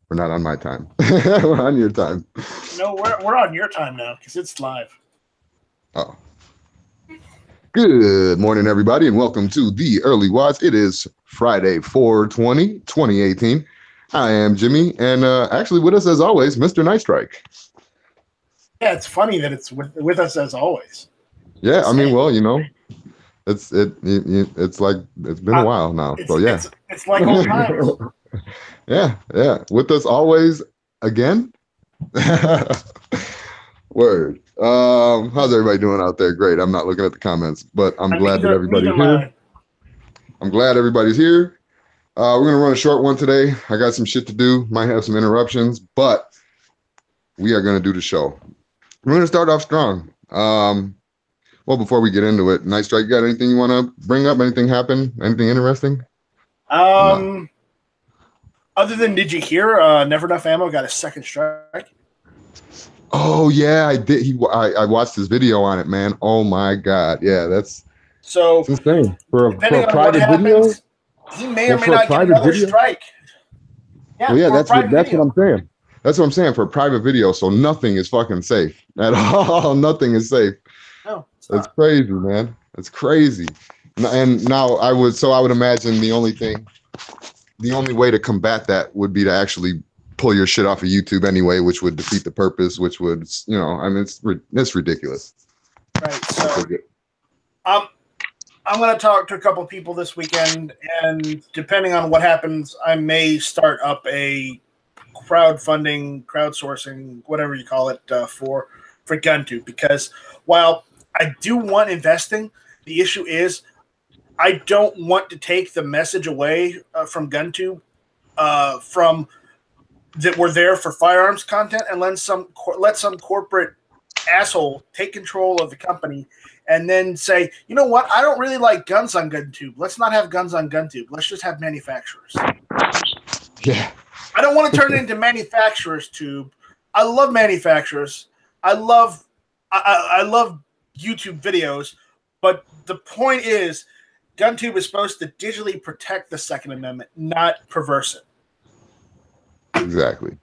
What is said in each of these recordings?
We're not on my time. We're on your time. No, we're on your time now because it's live. Oh. Good morning, everybody, and welcome to the Early Watch. It is Friday, 4/20/2018. I am Jimmy, and actually with us as always, Mr. Night Strike. Yeah, it's funny that it's with us as always. Yeah, I mean, well, you know, it's like it's been a while now, so yeah, it's like old times. yeah, with us always again. Word. How's everybody doing out there? Great. I'm not looking at the comments, but I'm glad that everybody's here. I'm glad everybody's here. We're gonna run a short one today. I got some shit to do. Might have some interruptions, but we are gonna do the show. We're gonna start off strong. Well, before we get into it, Night Strike, you got anything you want to bring up? Anything happen? Anything interesting? Other than, did you hear Never Enough Ammo got a second strike? Oh yeah, I did. I watched his video on it, man. Oh my god, yeah, that's insane for a private video. He may or may not get another strike. Yeah, well, yeah, that's what I'm saying. That's what I'm saying for a private video. So nothing is fucking safe at all. Nothing is safe. No, it's crazy, man. It's crazy. And now I would imagine the only way to combat that would be to actually pull your shit off of YouTube anyway, which would defeat the purpose, which would, you know, I mean, it's ridiculous. Right. So, I'm going to talk to a couple people this weekend, and depending on what happens, I may start up a crowdsourcing, whatever you call it, for GunTube, because while I do want investing, the issue is I don't want to take the message away from GunTube from that we're there for firearms content, and let some corporate asshole take control of the company and then say, you know what, I don't really like guns on GunTube. Let's not have guns on GunTube. Let's just have manufacturers. Yeah. I don't want to turn it into manufacturers tube. I love manufacturers. I love YouTube videos, but the point is GunTube is supposed to digitally protect the Second Amendment, not perverse it. Exactly.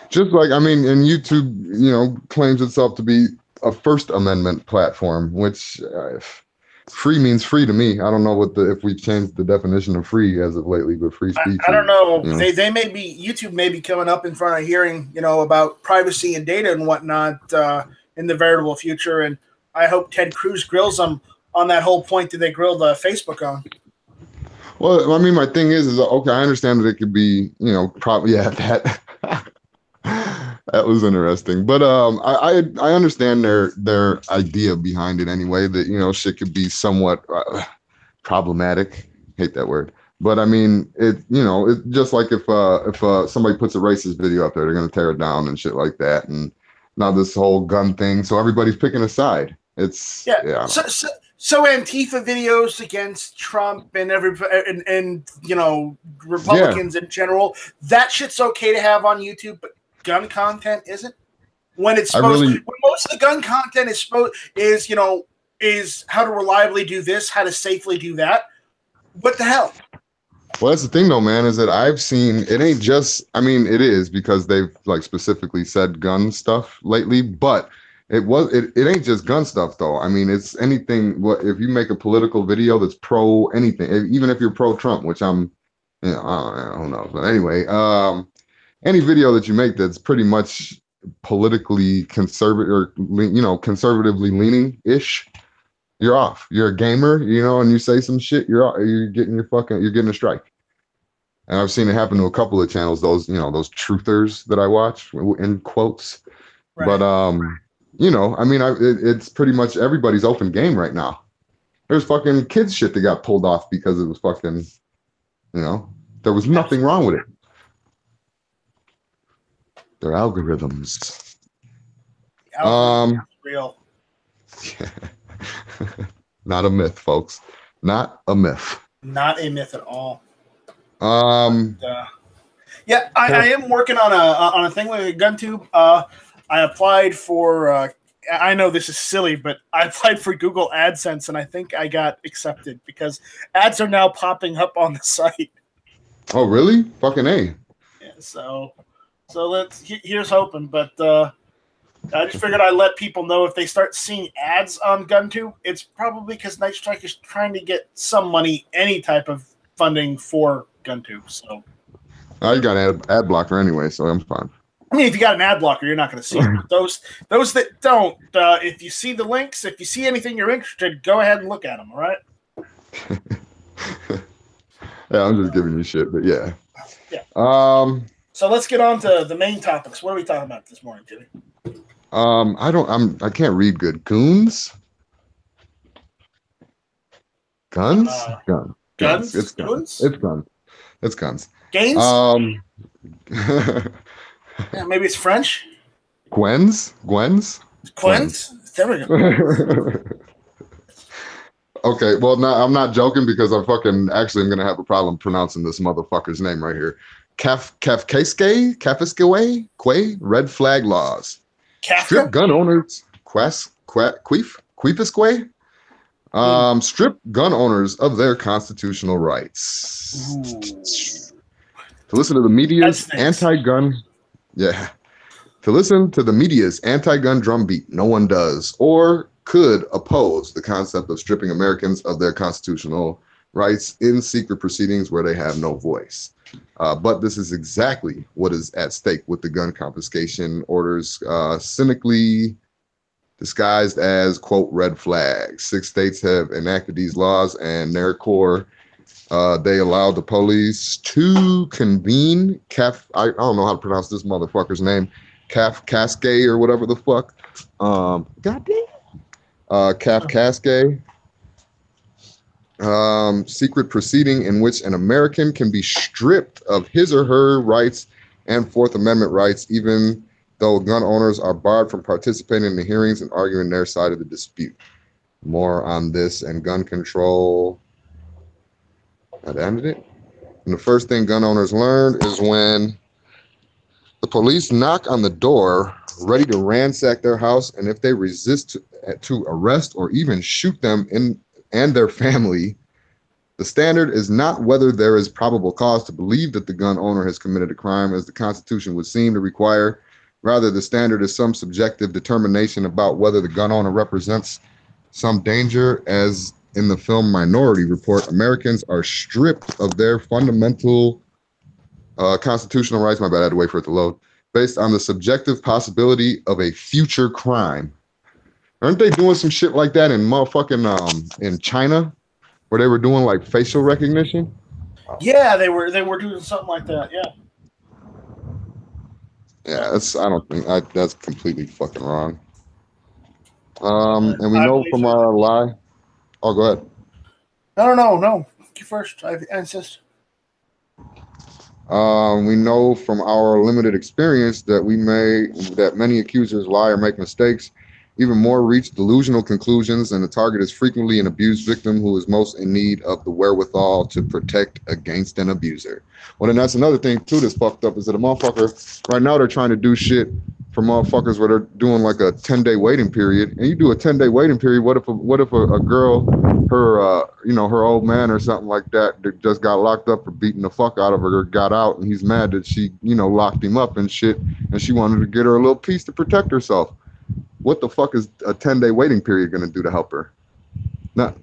Just like, I mean, and YouTube, you know, claims itself to be a First Amendment platform, which free means free to me. I don't know if we've changed the definition of free as of lately, but free speech. I don't know. They may be, YouTube may be coming up in front of hearing, you know, about privacy and data and whatnot in the veritable future. And I hope Ted Cruz grills them on that whole point that they grilled Facebook on. Well, I mean, my thing is okay, I understand that it could be, you know, probably, yeah, that that was interesting. But I understand their idea behind it anyway, that, you know, shit could be somewhat problematic. Hate that word. But I mean, it, you know, it's just like if somebody puts a racist video up there, they're gonna tear it down and shit like that. And now this whole gun thing, so everybody's picking a side. It's So Antifa videos against Trump and and you know, Republicans in general, that shit's okay to have on YouTube, but gun content isn't. When it's supposed, when most of the gun content is you know, is how to reliably do this, how to safely do that. What the hell? Well, that's the thing though, man, is that I've seen, it ain't just, I mean, it is because they've like specifically said gun stuff lately, but it ain't just gun stuff though. I mean, it's anything. What if you make a political video that's pro anything, even if you're pro Trump, which I'm, you know, I don't know. But anyway, any video that you make that's pretty much politically conservative or, you know, conservatively leaning ish, you're off. You're a gamer, you know, and you say some shit, you're getting a strike. And I've seen it happen to a couple of channels. Those, you know, those truthers that I watch in quotes, right. But you know, I mean, it's pretty much everybody's open game right now. There's fucking kids shit that got pulled off because it was fucking, you know, there was nothing wrong with it. They're algorithms. Real. Not a myth, folks. Not a myth. Not a myth at all. Yeah, I am working on a thing with GunTube. I applied for, I know this is silly, but I applied for Google AdSense, and I think I got accepted because ads are now popping up on the site. Oh, really? Fucking A. So here's hoping. But I just figured I'd let people know if they start seeing ads on GunTube, it's probably because Night Strike is trying to get some money, any type of funding for GunTube. So I got an ad blocker anyway, so I'm fine. I mean, if you got an ad blocker, you're not going to see it. But those that don't, if you see the links, if you see anything you're interested, go ahead and look at them. All right. Yeah, I'm just giving you shit, but yeah. Yeah. So let's get on to the main topics. What are we talking about this morning, Jimmy? I can't read good. Goons? Guns? Guns? It's guns. It's guns. It's guns. Gains? Yeah, maybe it's French. Gwens? There we go. Okay, well, no, I'm not joking because I'm gonna have a problem pronouncing this motherfucker's name right here. Kafkaske, Quay, red flag laws. Kafka? Strip gun owners, strip gun owners of their constitutional rights. To listen to the media's anti-gun, to listen to the media's anti-gun drumbeat, no one does or could oppose the concept of stripping Americans of their constitutional rights in secret proceedings where they have no voice. But this is exactly what is at stake with the gun confiscation orders, cynically disguised as, quote, red flags. 6 states have enacted these laws, and their core, they allowed the police to convene I don't know how to pronounce this motherfucker's name, Kafkaske or whatever the fuck. Goddamn. Kafkaske. Secret proceeding in which an American can be stripped of his or her rights and Fourth Amendment rights, even though gun owners are barred from participating in the hearings and arguing their side of the dispute. More on this and gun control. That ended it. And the first thing gun owners learned is when the police knock on the door, ready to ransack their house, and if they resist to arrest or even shoot them and their family, the standard is not whether there is probable cause to believe that the gun owner has committed a crime, as the Constitution would seem to require. Rather, the standard is some subjective determination about whether the gun owner represents some danger. As in the film Minority Report, Americans are stripped of their fundamental constitutional rights. My bad, I had to wait for it to load. Based on the subjective possibility of a future crime. Aren't they doing some shit like that in motherfucking in China, where they were doing like facial recognition? Yeah, they were doing something like that. Yeah. Yeah, that's completely fucking wrong. And we know from our lie. Oh, go ahead. No. You first. I insist. We know from our limited experience that many accusers lie or make mistakes. Even more reach delusional conclusions, and the target is frequently an abused victim who is most in need of the wherewithal to protect against an abuser. Well, then that's another thing too that's fucked up, is that a motherfucker right now they're trying to do shit for motherfuckers where they're doing like a 10-day waiting period, and you do a 10-day waiting period. What if a girl, her old man or something like that just got locked up for beating the fuck out of her, or got out, and he's mad that she locked him up and shit, and she wanted to get her a little piece to protect herself. What the fuck is a 10-day waiting period going to do to help her? Nothing.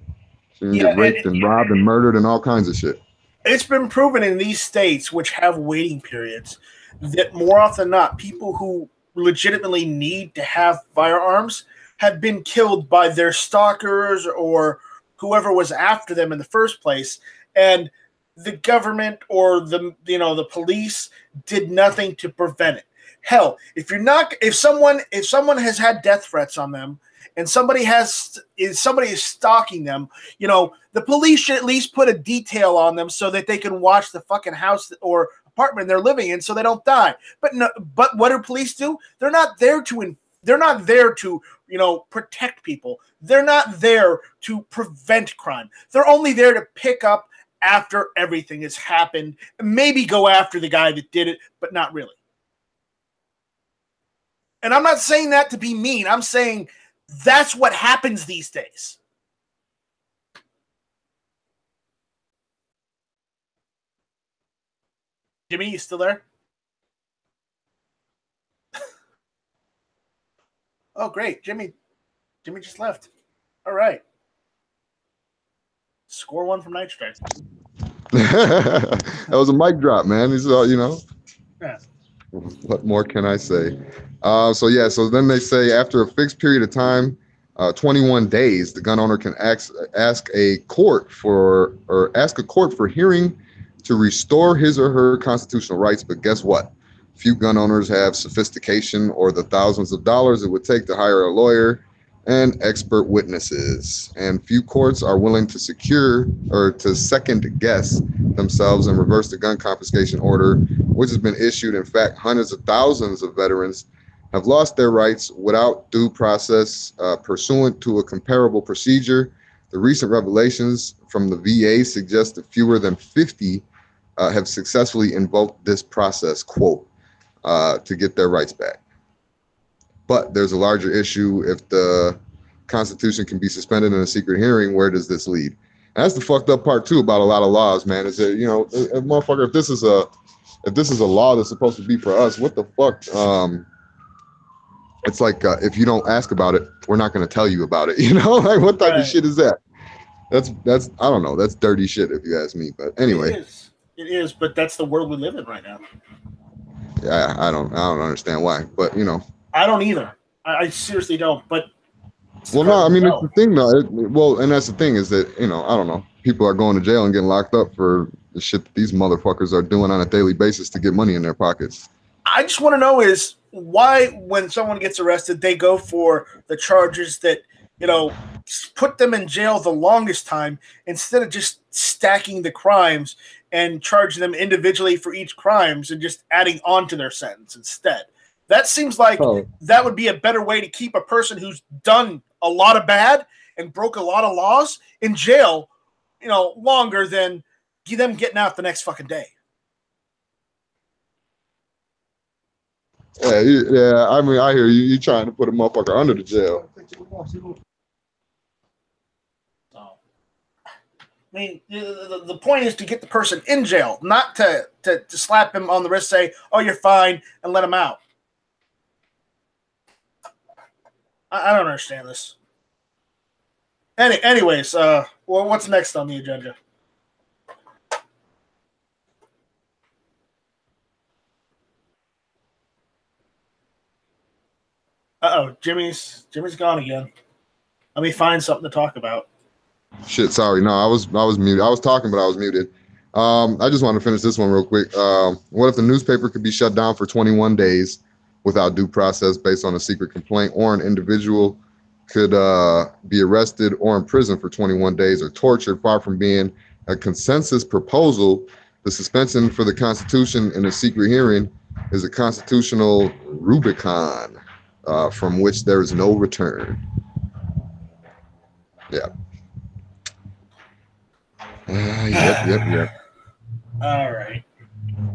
She's going to get raped and robbed and murdered and all kinds of shit. It's been proven in these states which have waiting periods that more often than not, people who legitimately need to have firearms have been killed by their stalkers or whoever was after them in the first place. And the government or the police did nothing to prevent it. Hell, if someone has had death threats on them and somebody is stalking them, the police should at least put a detail on them so that they can watch the fucking house or apartment they're living in so they don't die. But what do police do? They're not there to protect people. They're not there to prevent crime. They're only there to pick up after everything has happened and maybe go after the guy that did it, but not really. And I'm not saying that to be mean. I'm saying that's what happens these days. Jimmy, you still there? Oh, great. Jimmy just left. All right. Score one from Night Strike. That was a mic drop, man. He's Yeah. What more can I say? So then they say after a fixed period of time, 21 days, the gun owner can ask a court for hearing to restore his or her constitutional rights. But guess what? Few gun owners have sophistication or the thousands of dollars it would take to hire a lawyer and expert witnesses. And few courts are willing to secure or to second guess themselves and reverse the gun confiscation order, which has been issued. In fact, hundreds of thousands of veterans have lost their rights without due process pursuant to a comparable procedure. The recent revelations from the VA suggest that fewer than 50 have successfully invoked this process, quote, to get their rights back. But there's a larger issue. If the Constitution can be suspended in a secret hearing, where does this lead? And that's the fucked up part too about a lot of laws, man. Is that motherfucker, if this is a law that's supposed to be for us, what the fuck? It's like if you don't ask about it, we're not going to tell you about it. Like what type of shit is that? That's I don't know. That's dirty shit if you ask me. But anyway, it is. But that's the world we live in right now. Yeah, I don't understand why, but I don't either. I seriously don't. But well, no, I mean it's the thing though. And that's the thing is that I don't know. People are going to jail and getting locked up for the shit that these motherfuckers are doing on a daily basis to get money in their pockets. I just want to know is why, when someone gets arrested, they go for the charges that put them in jail the longest time instead of just stacking the crimes and charging them individually for each crimes and just adding on to their sentence instead. That seems like that would be a better way to keep a person who's done a lot of bad and broke a lot of laws in jail, longer than them getting out the next fucking day. Yeah. I mean, I hear you. You trying to put a motherfucker under the jail. I mean, the point is to get the person in jail, not to slap him on the wrist, say, "Oh, you're fine," and let him out. I don't understand this. Anyways, well, what's next on the agenda? Jimmy's gone again. Let me find something to talk about. Shit, sorry. No, I was muted. I was talking, but I was muted. I just want to finish this one real quick. What if the newspaper could be shut down for 21 days without due process based on a secret complaint, or an individual could be arrested or imprisoned for 21 days or tortured? Far from being a consensus proposal, the suspension for the Constitution in a secret hearing is a constitutional Rubicon from which there is no return. Yeah. Yep. All right.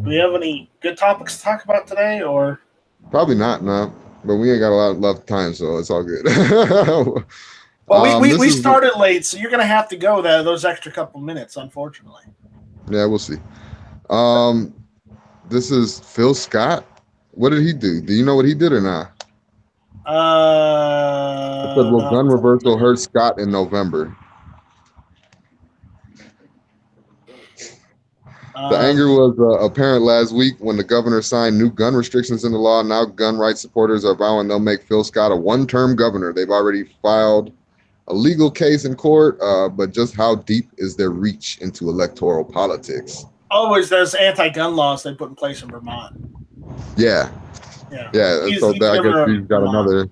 Do we have any good topics to talk about today, or? Probably not, no. But we ain't got a lot of time, so it's all good. Well, we started late, so you're gonna have to go those extra couple minutes, unfortunately. Yeah, we'll see. This is Phil Scott. What did he do? Do you know what he did or not? It said, well, gun reversal hurt Scott in November. The anger was apparent last week when the governor signed new gun restrictions into law. Now gun rights supporters are vowing they'll make Phil Scott a one-term governor. They've already filed a legal case in court, but just how deep is their reach into electoral politics? Always those anti-gun laws they put in place in Vermont. Yeah. So I guess he's got another.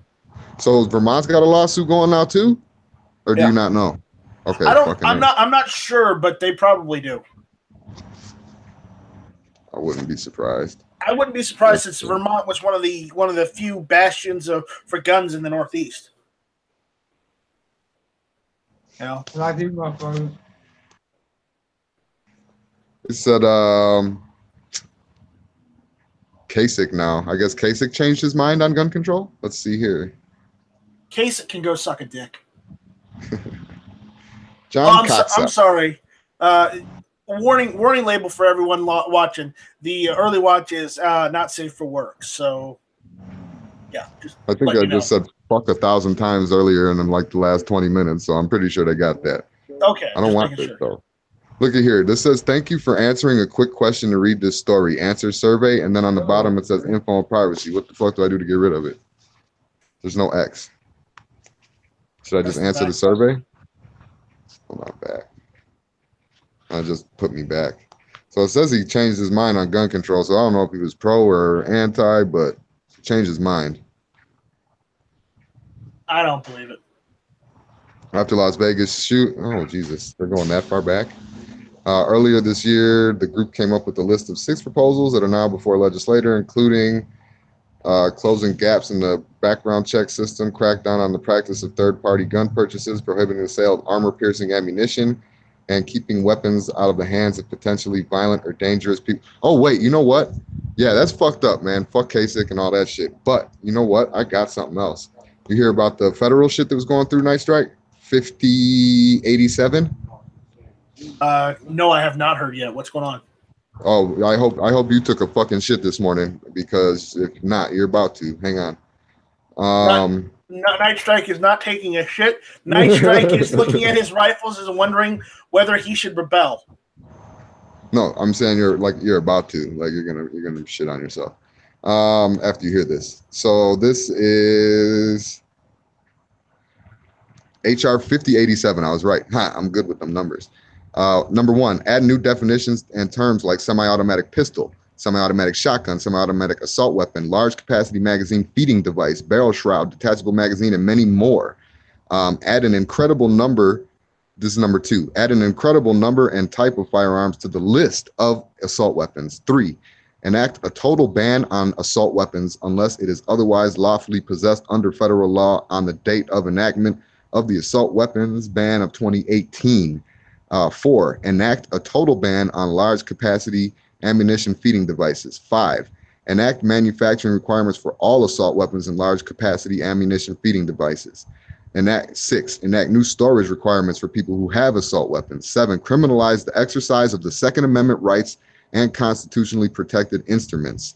So Vermont's got a lawsuit going now too, or do you not know? Okay, I'm not sure, but they probably do. I wouldn't be surprised. I wouldn't be surprised since Vermont was one of the few bastions for guns in the Northeast. Yeah. It said Kasich now. I guess Kasich changed his mind on gun control. Let's see here. Kasich can go suck a dick. John Cox. I'm sorry. Warning label for everyone watching. The early watch is not safe for work. So, yeah. I think I just said fuck 1,000 times earlier in like the last 20 minutes, so I'm pretty sure they got that. Okay, I don't just want making this sure. though. Look at here. This says, thank you for answering a quick question to read this story. Answer survey. And then on the bottom, it says info and privacy. What the fuck do I do to get rid of it? There's no X. Should I just Press the answer the back survey? Hold on, back. I just put me back. So it says he changed his mind on gun control. So I don't know if he was pro or anti, but he changed his mind. I don't believe it. After Las Vegas shoot. Oh, Jesus. They're going that far back. Earlier this year, the group came up with a list of 6 proposals that are now before legislator, including closing gaps in the background check system, crack down on the practice of third-party gun purchases, prohibiting the sale of armor-piercing ammunition, and keeping weapons out of the hands of potentially violent or dangerous people. Oh, wait, you know what? Yeah, that's fucked up, man. Fuck Kasich and all that shit. But you know what? I got something else. You hear about the federal shit that was going through Night Strike? 5087? No, I have not heard yet. What's going on? Oh, I hope you took a fucking shit this morning, because if not, you're about to. Hang on. Night Strike is not taking a shit. Night Strike is looking at his rifles and wondering whether he should rebel. No, I'm saying you're about to. Like you're gonna shit on yourself. After you hear this. So this is HR 5087. I was right. I'm good with them numbers. Number 1, add new definitions and terms like semi-automatic pistol, semi-automatic shotgun, semi-automatic assault weapon, large capacity magazine feeding device, barrel shroud, detachable magazine, and many more. Add an incredible number. This is number 2. Add an incredible number and type of firearms to the list of assault weapons. 3. Enact a total ban on assault weapons unless it is otherwise lawfully possessed under federal law on the date of enactment of the assault weapons ban of 2018. 4, enact a total ban on large capacity ammunition feeding devices. 5, enact manufacturing requirements for all assault weapons and large capacity ammunition feeding devices. 6, enact new storage requirements for people who have assault weapons. 7, criminalize the exercise of the Second Amendment rights and constitutionally protected instruments.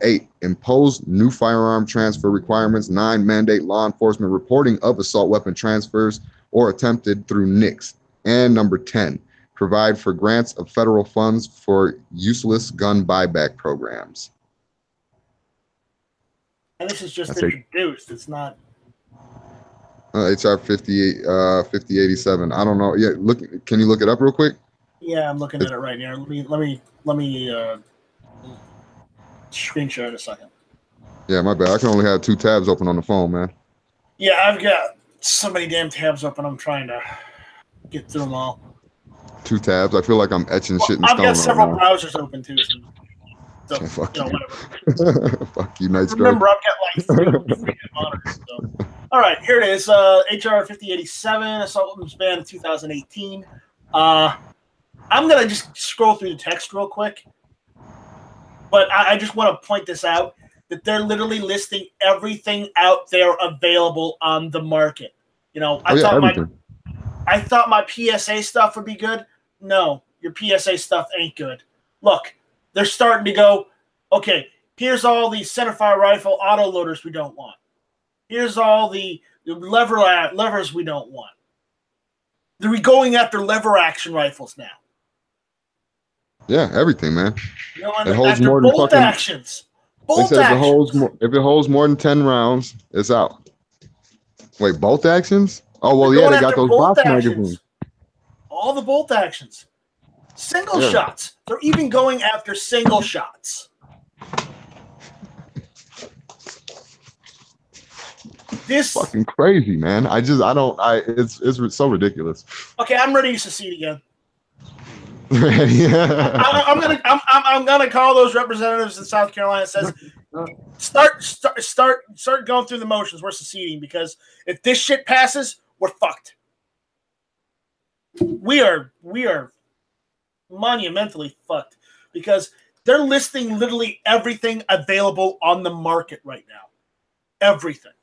8, impose new firearm transfer requirements. 9, mandate law enforcement reporting of assault weapon transfers or attempted through NICS. And number 10, provide for grants of federal funds for useless gun buyback programs. And this is just introduced. It's not. HR 5087. I don't know. Yeah, look. Can you look it up real quick? Yeah, I'm looking at it right now. Let me screenshot in a second. Yeah, my bad. I can only have 2 tabs open on the phone, man. Yeah, I've got so many damn tabs open. I'm trying to get through them all. 2 tabs. I feel like I'm etching shit in I've stone. got several browsers open too. So, yeah, fuck you. Whatever. Fuck you, Night Strike. Remember, I've got like 3 monitors. So. All right, here it is. HR 5087, assault weapons ban of 2018. I'm gonna just scroll through the text real quick, but I just want to point this out that they're literally listing everything out there available on the market. You know, I thought my PSA stuff would be good. No, your PSA stuff ain't good. Look, they're starting to go, okay, here's all the centerfire rifle auto loaders we don't want. Here's all the levers we don't want. They're going after lever action rifles now. Yeah, everything, man. You know, and it holds after more than bolt fucking actions. Bolt actions. actions. If it holds more than 10 rounds, it's out. Wait, bolt actions? Oh, well, yeah, they got those box magazines. All the bolt actions. Single shots. They're even going after single shots. This fucking crazy, man. It's so ridiculous. Okay, I'm ready to secede again. Yeah. I'm gonna call those representatives in South Carolina. That says start going through the motions. We're seceding because if this shit passes, we're fucked. We are monumentally fucked because they're listing literally everything available on the market right now. Everything.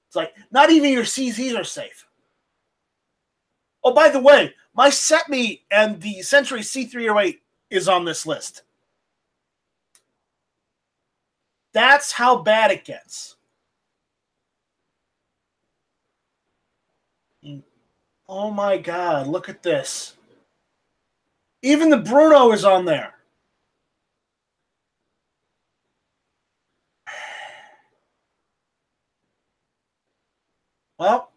It's like not even your CZs are safe. Oh, by the way, my SETME and the Century C308 is on this list. That's how bad it gets. Oh my God, look at this. Even the Bruno is on there. Well,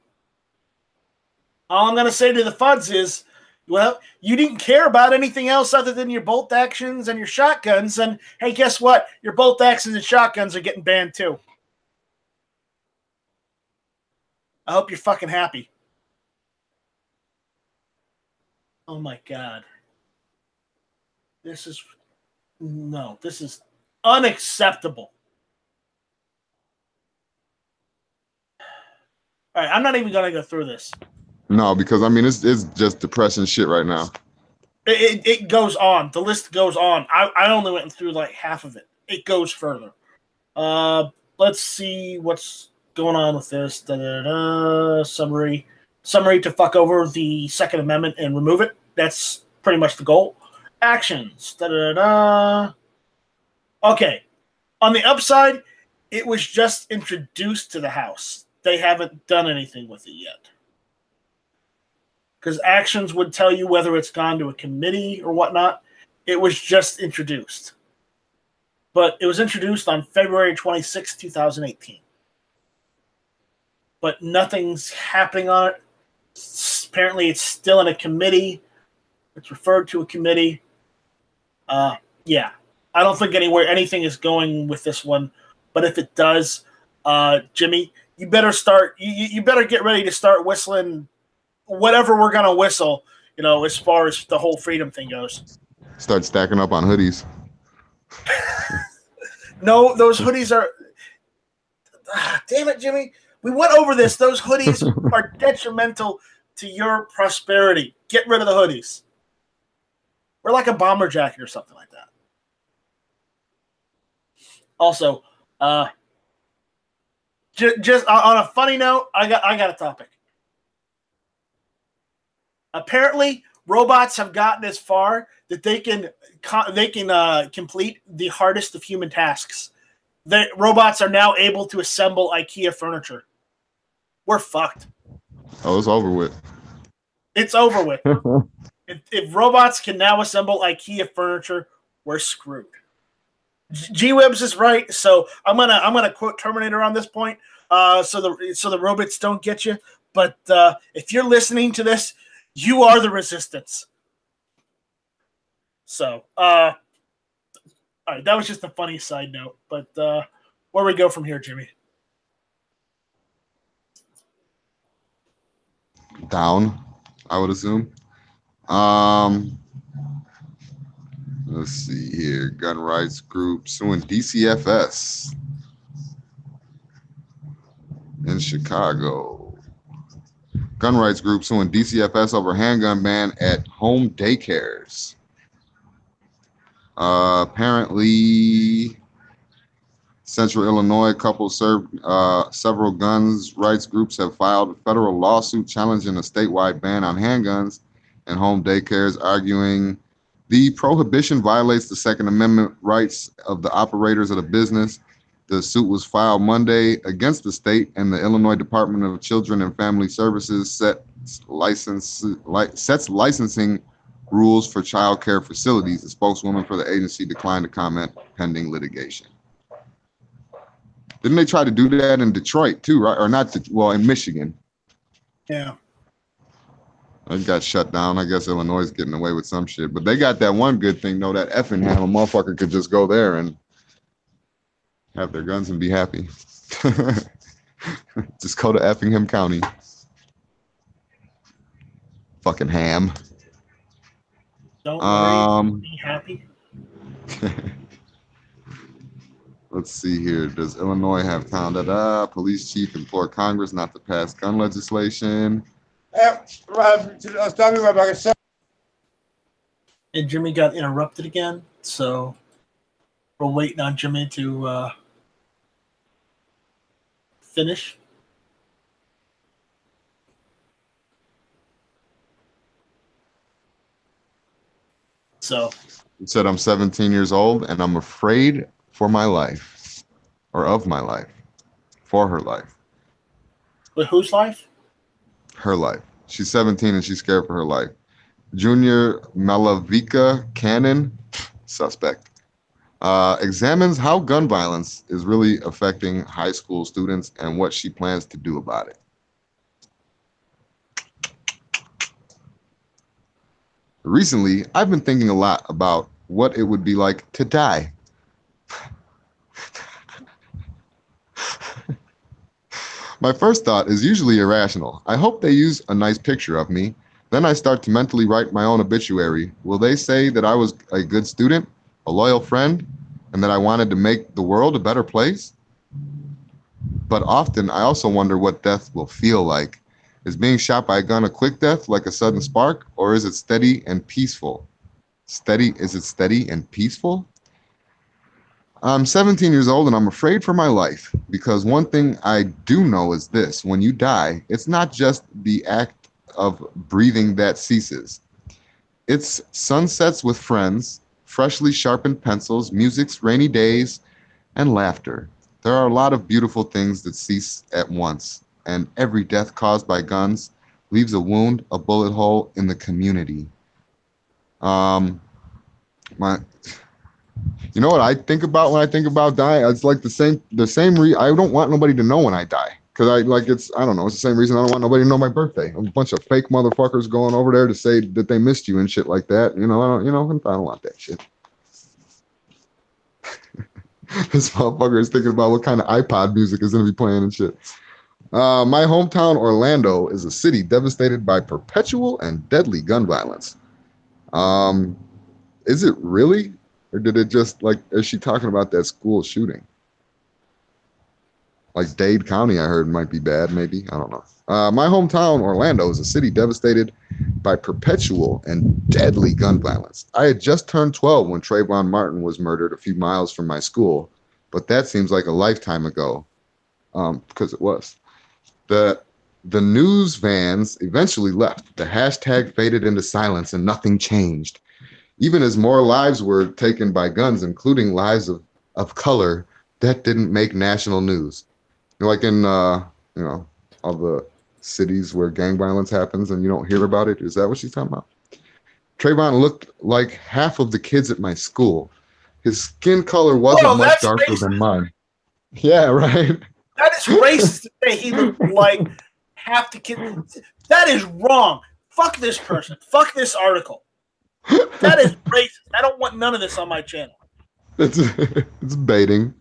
all I'm going to say to the Fuds is, well, you didn't care about anything else other than your bolt actions and your shotguns. And hey, guess what? Your bolt actions and shotguns are getting banned too. I hope you're fucking happy. Oh my God. This is unacceptable. All right, I'm not even going to go through this. No, because I mean it's just depressing shit right now. It goes on. The list goes on. I only went through like half of it. It goes further. Let's see what's going on with this. Summary to fuck over the Second Amendment and remove it. That's pretty much the goal. Actions. Okay. On the upside, it was just introduced to the House. They haven't done anything with it yet. Because actions would tell you whether it's gone to a committee or whatnot. It was just introduced. But it was introduced on February 26, 2018. But nothing's happening on it. Apparently, it's still in a committee. It's referred to a committee. Yeah. I don't think anything is going with this one. But if it does, Jimmy, you better start. You better get ready to start whistling whatever we're gonna whistle. As far as the whole freedom thing goes. Start stacking up on hoodies. No, those hoodies are. Damn it, Jimmy. We went over this. Those hoodies are detrimental to your prosperity. Get rid of the hoodies. We're like a bomber jacket or something like that. Also, just on a funny note, I got a topic. Apparently, robots have gotten as far that they can complete the hardest of human tasks. The robots are now able to assemble IKEA furniture. We're fucked. Oh, it's over with. It's over with. If robots can now assemble IKEA furniture, we're screwed. G-Webs is right, so I'm gonna quote Terminator on this point, so the robots don't get you. But if you're listening to this, you are the resistance. So, all right, that was just a funny side note. But where we go from here, Jimmy? Down, I would assume. Let's see here. Gun rights group suing DCFS in Chicago. Gun rights group suing DCFS over handgun ban at home daycares. Apparently, Central Illinois couple served several guns rights groups have filed a federal lawsuit challenging a statewide ban on handguns and home daycares, arguing the prohibition violates the Second Amendment rights of the operators of the business. The suit was filed Monday against the state, and the Illinois Department of Children and Family Services sets licensing rules for child care facilities. The spokeswoman for the agency declined to comment pending litigation. Didn't they try to do that in Detroit too, right? Or not? In Michigan. Yeah. It got shut down. I guess Illinois is getting away with some shit. But they got that one good thing, though, that Effingham, a motherfucker could just go there and have their guns and be happy. Just go to Effingham County. Fucking ham. Don't worry, be happy. Let's see here. Does Illinois have found that police chief implored Congress not to pass gun legislation? And Jimmy got interrupted again, so we're waiting on Jimmy to finish. So he said, I'm 17 years old and I'm afraid for my life, or of my life, for her life. But whose life? Her life. She's 17 and she's scared for her life. Junior Malavika Cannon, suspect, examines how gun violence is really affecting high school students and what she plans to do about it. Recently, I've been thinking a lot about what it would be like to die. My first thought is usually irrational. I hope they use a nice picture of me. Then I start to mentally write my own obituary. Will they say that I was a good student, a loyal friend, and that I wanted to make the world a better place? But often I also wonder what death will feel like. Is being shot by a gun a quick death, like a sudden spark, or is it steady and peaceful? Is it steady and peaceful? I'm 17 years old and I'm afraid for my life because one thing I do know is this: when you die, it's not just the act of breathing that ceases. It's sunsets with friends, freshly sharpened pencils, music's rainy days, and laughter. There are a lot of beautiful things that cease at once, and every death caused by guns leaves a wound, a bullet hole in the community. Um, my, you know what I think about when I think about dying? It's like I don't want nobody to know when I die. Cause I don't know. It's the same reason I don't want nobody to know my birthday. A bunch of fake motherfuckers going over there to say that they missed you and shit like that. I don't want that shit. This motherfucker is thinking about what kind of iPod music is going to be playing and shit. My hometown, Orlando, is a city devastated by perpetual and deadly gun violence. Is it really? Or did it just, is she talking about that school shooting? Like Dade County, I heard might be bad, maybe. I don't know. My hometown, Orlando, is a city devastated by perpetual and deadly gun violence. I had just turned 12 when Trayvon Martin was murdered a few miles from my school, but that seems like a lifetime ago, because it was. The news vans eventually left. The hashtag faded into silence and nothing changed. Even as more lives were taken by guns, including lives of color, that didn't make national news. Like in, all the cities where gang violence happens and you don't hear about it. Is that what she's talking about? Trayvon looked like half of the kids at my school. His skin color wasn't much darker than mine. Yeah, right. That is racist to say he looked like half the kids. That is wrong. Fuck this person. Fuck this article. That is racist. I don't want none of this on my channel. It's baiting.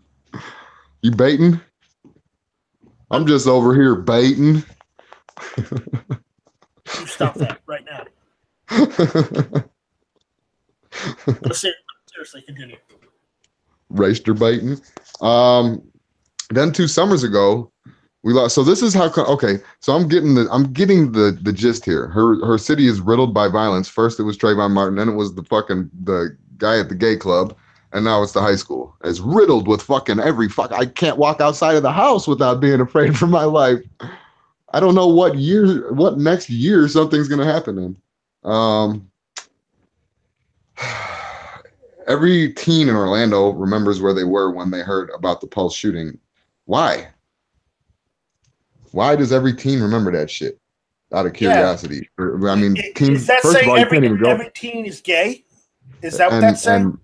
You baiting? I'm just over here baiting. You stop that right now. Seriously, continue. Raster baiting. Then 2 summers ago, we lost. So this is how. Okay, so I'm getting the gist here. Her city is riddled by violence. First it was Trayvon Martin, then it was the guy at the gay club, and now it's the high school. It's riddled with fucking I can't walk outside of the house without being afraid for my life. I don't know what next year something's gonna happen in. Every teen in Orlando remembers where they were when they heard about the Pulse shooting. Why? Why does every teen remember that shit? Out of curiosity. Yeah. I mean, is that saying every teen is gay? Is that what that's saying?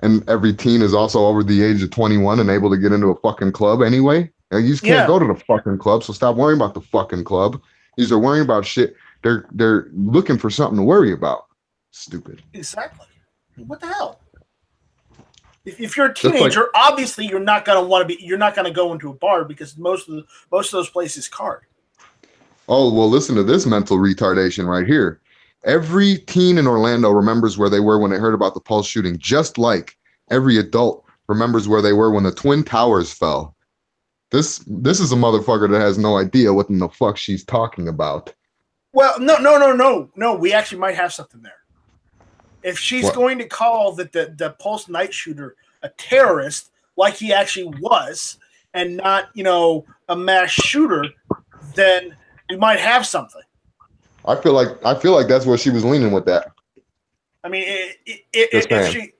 And every teen is also over the age of 21 and able to get into a fucking club anyway. And you just can't go to the fucking club, so stop worrying about the fucking club. These are worrying about shit. They're looking for something to worry about. Stupid. Exactly. What the hell? If you're a teenager, obviously you're not gonna want to be. You're not gonna go into a bar because most of those places card. Oh well, listen to this mental retardation right here. Every teen in Orlando remembers where they were when they heard about the Pulse shooting, just like every adult remembers where they were when the Twin Towers fell. This is a motherfucker that has no idea what in the fuck she's talking about. Well, no. We actually might have something there. If she's going to call the Pulse night shooter a terrorist, like he actually was, and not a mass shooter, then we might have something. I feel like that's where she was leaning with that. I mean, if she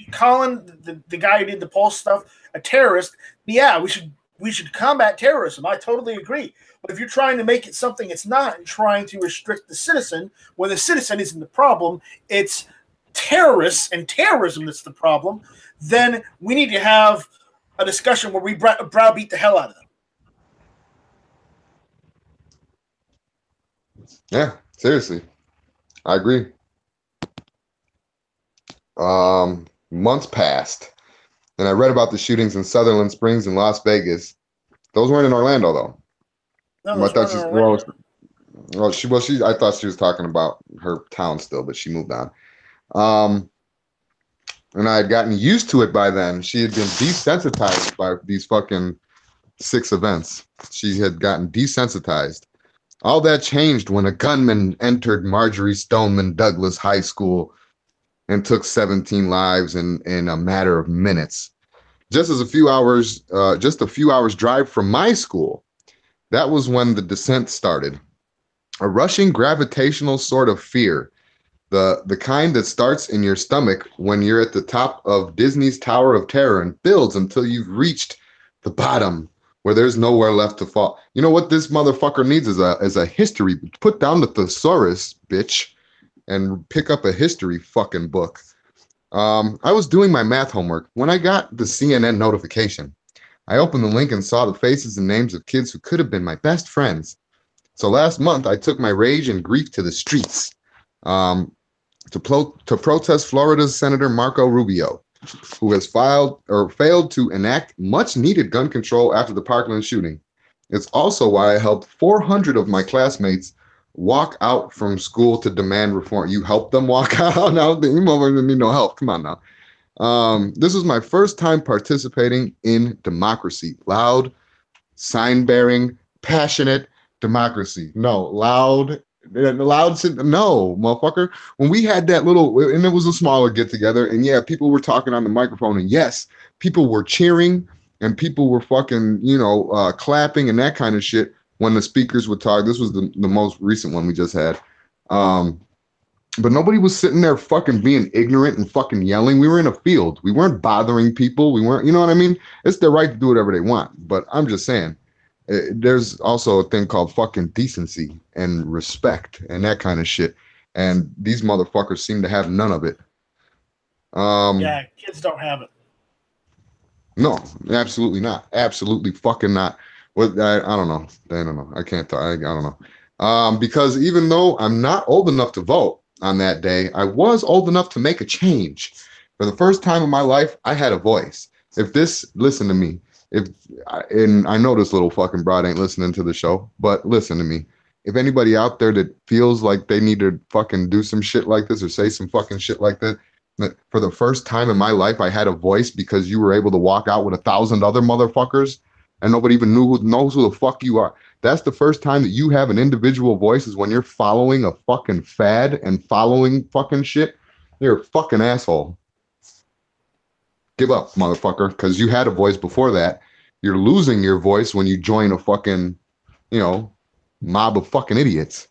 calling the guy who did the Pulse stuff a terrorist, yeah, we should we should combat terrorism. I totally agree. But if you're trying to make it something it's not and trying to restrict the citizen, when the citizen isn't the problem, it's terrorists and terrorism that's the problem, then we need to have a discussion where we browbeat the hell out of them. Yeah, seriously. I agree. Months passed, and I read about the shootings in Sutherland Springs and Las Vegas. Those weren't in Orlando, though. No, I thought I thought she was talking about her town still, but she moved on. And I had gotten used to it by then. She had been desensitized by these fucking 6 events. She had gotten desensitized. All that changed when a gunman entered Marjory Stoneman Douglas High School and took 17 lives in a matter of minutes. Just a few hours drive from my school. That was when the descent started. A rushing gravitational sort of fear. The kind that starts in your stomach when you're at the top of Disney's Tower of Terror and builds until you've reached the bottom where there's nowhere left to fall. You know what this motherfucker needs is a history. Put down the thesaurus, bitch, and pick up a history fucking book. I was doing my math homework when I got the CNN notification. I opened the link and saw the faces and names of kids who could have been my best friends. So last month, I took my rage and grief to the streets to protest Florida's Senator Marco Rubio, who has failed to enact much-needed gun control after the Parkland shooting. It's also why I helped 400 of my classmates walk out from school to demand reform. You helped them walk out? Now the motherfuckers need no help. Come on now. This was my first time participating in democracy. Loud, sign-bearing, passionate democracy. No, loud, no, motherfucker. When we had that little, and it was a smaller get-together, and yeah, people were talking on the microphone, and yes, people were cheering, and people were fucking, clapping and that kind of shit when the speakers would talk. This was the most recent one we just had. But nobody was sitting there fucking being ignorant and fucking yelling. We were in a field. We weren't bothering people. We weren't, you know what I mean? It's their right to do whatever they want. But I'm just saying, there's also a thing called fucking decency and respect and that kind of shit. And these motherfuckers seem to have none of it. Yeah, kids don't have it. No, absolutely not. Absolutely fucking not. Well, I don't know. I don't know. I can't talk. I don't know. Because even though I'm not old enough to vote on that day, I was old enough to make a change. For the first time in my life, I had a voice. Listen to me. And I know this little fucking broad ain't listening to the show, but listen to me. If anybody out there that feels like they need to fucking do some shit like this or say some fucking shit like that, for the first time in my life, I had a voice because you were able to walk out with 1,000 other motherfuckers and nobody even knows who the fuck you are. That's the first time that you have an individual voice, is when you're following a fucking fad and following fucking shit. You're a fucking asshole. Give up, motherfucker, because you had a voice before that. You're losing your voice when you join a fucking, mob of fucking idiots.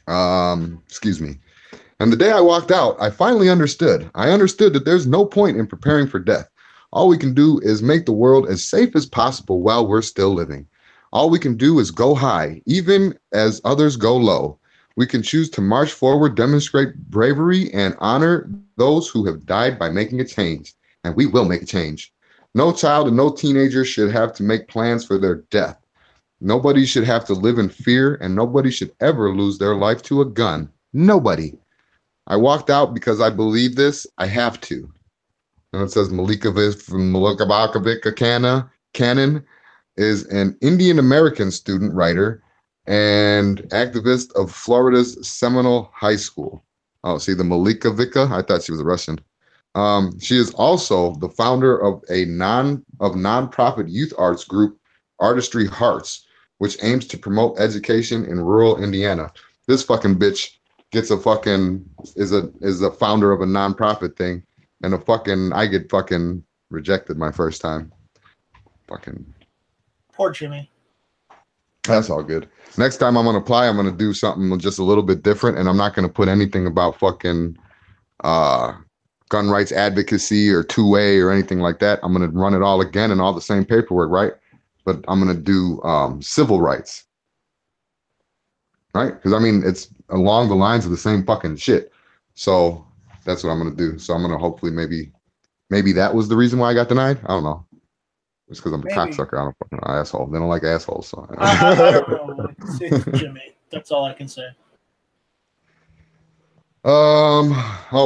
Excuse me. And the day I walked out, I finally understood. I understood that there's no point in preparing for death. All we can do is make the world as safe as possible while we're still living. All we can do is go high, even as others go low. We can choose to march forward, demonstrate bravery, and honor those who have died by making a change. And we will make a change. No child and no teenager should have to make plans for their death. Nobody should have to live in fear, and nobody should ever lose their life to a gun. Nobody. I walked out because I believe this. I have to. And it says Malika Cannon is an Indian American student writer and activist of Florida's Seminole High School. Oh, see, the Malika Vika? I thought she was a Russian. She is also the founder of a nonprofit youth arts group, Artistry Hearts, which aims to promote education in rural Indiana. This fucking bitch is a founder of a nonprofit thing, and I get fucking rejected my first time. Fucking poor Jimmy. That's all good. Next time I'm gonna apply, I'm gonna do something just a little bit different, and I'm not gonna put anything about fucking gun rights advocacy or two-way or anything like that. I'm going to run it all again and all the same paperwork, right? But I'm going to do civil rights, right? Because I mean, it's along the lines of the same fucking shit. So that's what I'm going to do. So I'm going to hopefully maybe that was the reason why I got denied. I don't know. It's because I'm a cocksucker. I'm a fucking asshole. They don't like assholes. So. I don't know. It's Jimmy. That's all I can say.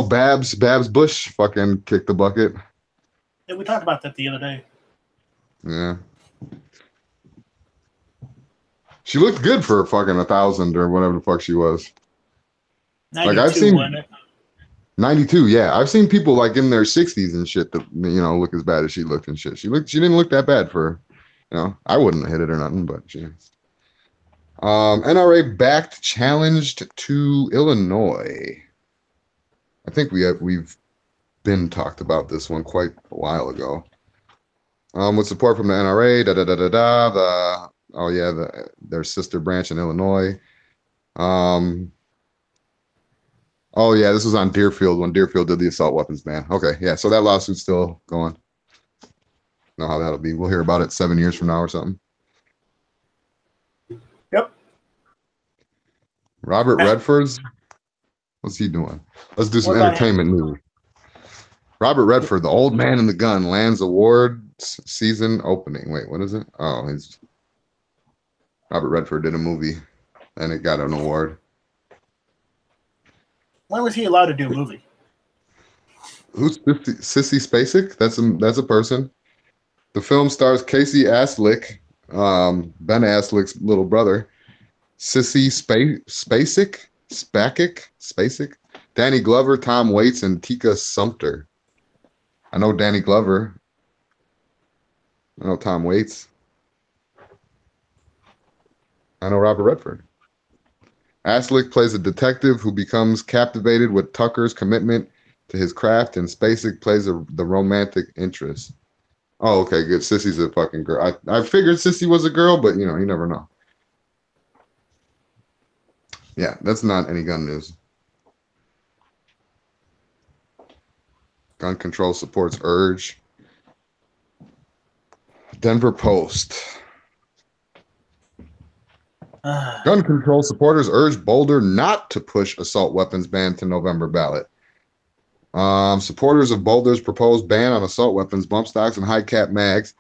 Babs Bush fucking kicked the bucket. Yeah, we talked about that the other day. Yeah. She looked good for fucking 1,000 or whatever the fuck she was. Like I've seen 92, yeah. I've seen people like in their 60s and shit that look as bad as she looked and shit. She didn't look that bad for, I wouldn't have hit it or nothing, but she. NRA backed challenged to Illinois. I think we've been talked about this one quite a while ago. With support from the NRA, their sister branch in Illinois. This was on Deerfield when Deerfield did the assault weapons ban. Okay, yeah, so that lawsuit's still going. Know how that'll be. We'll hear about it 7 years from now or something. Yep. Robert Redford's. What's he doing? Let's do some entertainment news. Robert Redford, the old man in the gun, lands awards season opening. Wait, what is it? Oh, Robert Redford did a movie, and it got an award. When was he allowed to do a movie? Who's Sissy Spacek? That's a person. The film stars Casey Affleck, Ben Affleck's little brother, Sissy Spacek, Danny Glover, Tom Waits, and Tika Sumpter. I know Danny Glover. I know Tom Waits. I know Robert Redford. Affleck plays a detective who becomes captivated with Tucker's commitment to his craft, and Spacek plays the romantic interest. Oh, okay, good. Sissy's a fucking girl. I figured Sissy was a girl, but you never know. Yeah, that's not any gun news. Gun control supports urge. Denver Post. Gun control supporters urge Boulder not to push assault weapons ban to November ballot. Supporters of Boulder's proposed ban on assault weapons, bump stocks, and high cap mags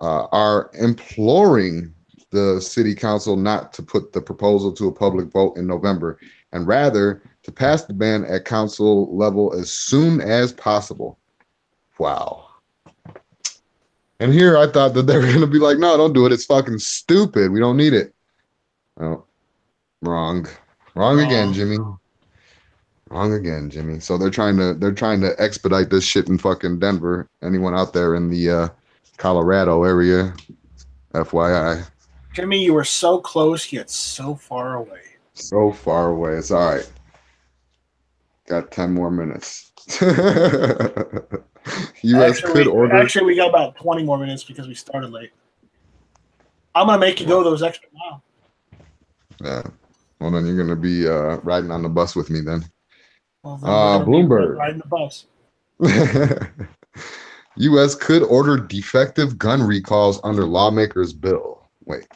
are imploring the city council not to put the proposal to a public vote in November, and rather to pass the ban at council level as soon as possible. Wow. And here I thought that they were going to be like, no, don't do it. It's fucking stupid. We don't need it. Oh, wrong. Wrong again, Jimmy. Wrong again, Jimmy. So they're trying to expedite this shit in fucking Denver. Anyone out there in the Colorado area, FYI. Jimmy, you were so close, yet so far away. So far away. It's all right. Got 10 more minutes. U.S. could order. Actually, we got about 20 more minutes because we started late. I'm going to make you go those extra miles. Yeah. Well, then you're going to be riding on the bus with me then. Well, Bloomberg. Riding the bus. U.S. could order defective gun recalls under lawmakers' bill. Wait,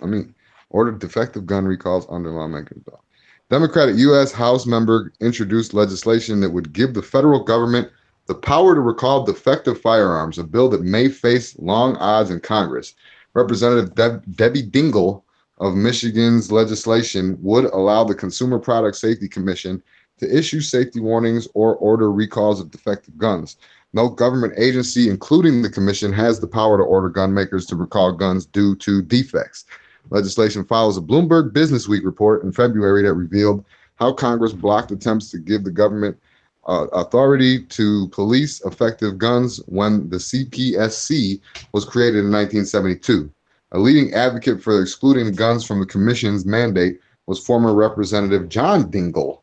order defective gun recalls under lawmakers' bill. Democratic U.S. House member introduced legislation that would give the federal government the power to recall defective firearms, a bill that may face long odds in Congress. Representative Debbie Dingell of Michigan's legislation would allow the Consumer Product Safety Commission to issue safety warnings or order recalls of defective guns. No government agency, including the commission, has the power to order gun makers to recall guns due to defects. Legislation follows a Bloomberg Businessweek report in February that revealed how Congress blocked attempts to give the government authority to police effective guns when the CPSC was created in 1972. A leading advocate for excluding guns from the commission's mandate was former Representative John Dingell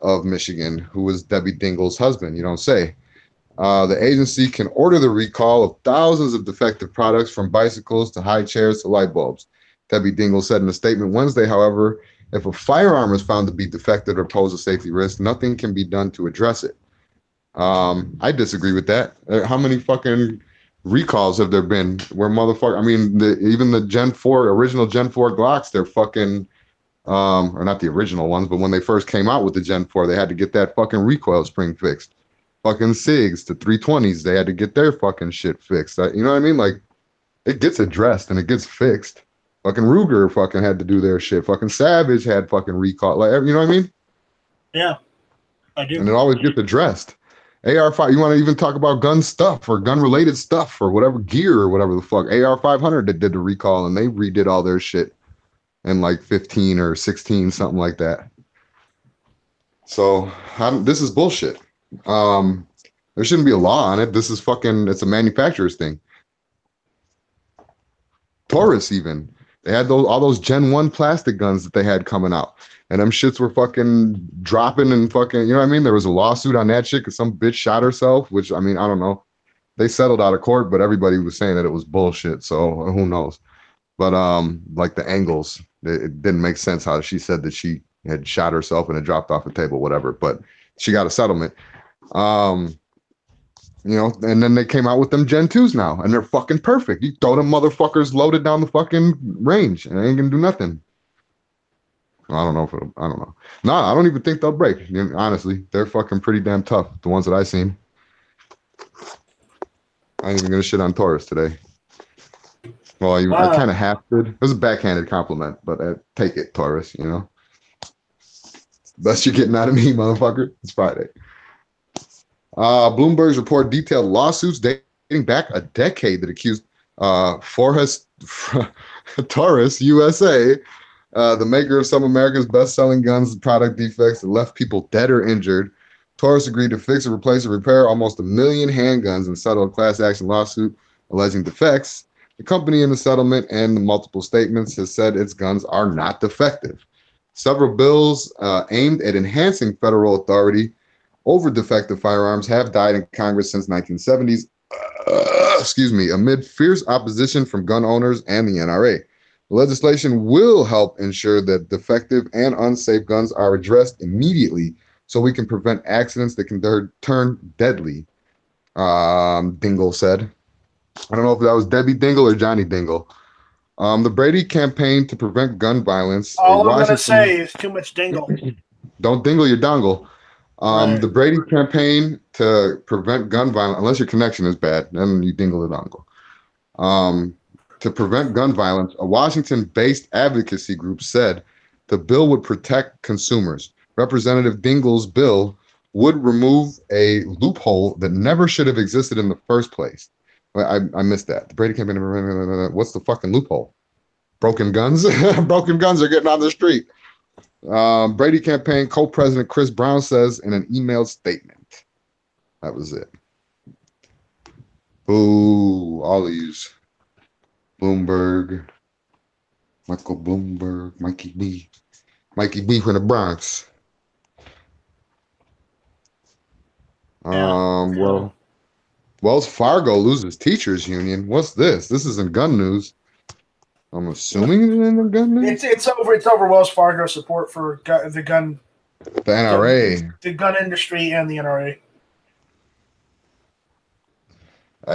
of Michigan, who was Debbie Dingell's husband. You don't say. The agency can order the recall of thousands of defective products, from bicycles to high chairs to light bulbs. Debbie Dingell said in a statement Wednesday, however, if a firearm is found to be defective or pose a safety risk, nothing can be done to address it. I disagree with that. How many fucking recalls have there been where motherfucker? I mean, even the Gen 4 original Gen 4 Glocks, they're fucking or not the original ones, but when they first came out with the Gen 4, they had to get that fucking recoil spring fixed. Fucking SIGs, the 320s, they had to get their fucking shit fixed. You know what I mean? Like, it gets addressed and it gets fixed. Fucking Ruger fucking had to do their shit. Fucking Savage had fucking recall. Like, you know what I mean? Yeah, I do. And it always gets addressed. AR5, you want to even talk about gun stuff or gun related stuff or whatever gear or whatever the fuck. AR500 that did the recall and they redid all their shit in like 15 or 16, something like that. So this is bullshit. There shouldn't be a law on it. This is fucking, it's a manufacturer's thing. Taurus even, they had all those Gen 1 plastic guns that they had coming out. And them shits were fucking dropping and fucking, you know what I mean? There was a lawsuit on that shit because some bitch shot herself, which, I mean, I don't know. They settled out of court, but everybody was saying that it was bullshit. So who knows? But like the angles, it didn't make sense how she said that she had shot herself and it dropped off a table, whatever. But she got a settlement. You know, and then they came out with them Gen 2s now, and they're fucking perfect. You throw them motherfuckers loaded down the fucking range, and they ain't gonna do nothing. I don't know if it'll, I don't know. No, I don't even think they'll break. Honestly, they're fucking pretty damn tough. The ones that I seen. I ain't even gonna shit on Taurus today. Well, I kind of have to. It was a backhanded compliment, but take it, Taurus. You know, best you're getting out of me, motherfucker. It's Friday. Bloomberg's report detailed lawsuits dating back a decade that accused Taurus USA, the maker of some of America's best-selling guns and product defects that left people dead or injured. Taurus agreed to fix, replace, or repair almost 1 million handguns and settle a class action lawsuit alleging defects. The company in the settlement and the multiple statements has said its guns are not defective. Several bills aimed at enhancing federal authority over defective firearms have died in Congress since 1970s, amid fierce opposition from gun owners and the NRA. The legislation will help ensure that defective and unsafe guns are addressed immediately so we can prevent accidents that can turn deadly, Dingle said. I don't know if that was Debbie Dingle or Johnny Dingle. The Brady campaign to prevent gun violence. All I'm going to say is too much dingle. Don't dingle your dongle. Right. The Brady campaign to prevent gun violence, unless your connection is bad, then you dingle the dongle. To prevent gun violence, a Washington-based advocacy group said the bill would protect consumers. Representative Dingle's bill would remove a loophole that never should have existed in the first place. I missed that. The Brady campaign, what's the fucking loophole? Broken guns? Broken guns are getting on the street. Brady campaign co-president Chris Brown says in an emailed statement. That was it. Ooh, all of yous. Bloomberg, Michael Bloomberg, Mikey B from the Bronx. Well, Wells Fargo loses teachers union. What's this? This isn't gun news. I'm assuming it's in the gun news. It's over Wells Fargo support for the NRA, the gun industry, and the NRA.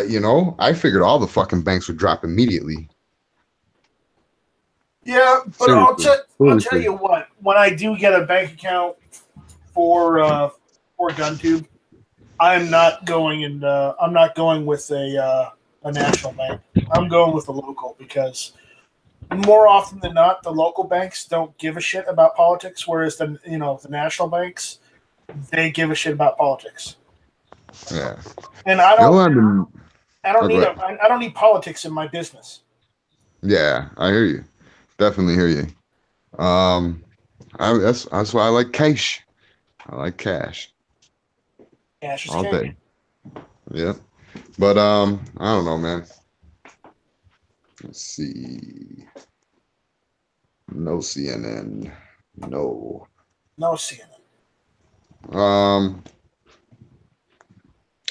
You know, I figured all the fucking banks would drop immediately. Yeah, but I'll tell you what. When I do get a bank account for GunTube, I'm not going with a national bank. I'm going with the local because more often than not, the local banks don't give a shit about politics, whereas the national banks, they give a shit about politics. Yeah, and I don't need politics in my business. Yeah, I hear you. Definitely hear you. That's why I like cash. I like cash. Cash is all king. Day. Yeah, but I don't know, man. Let's see. No CNN. No CNN.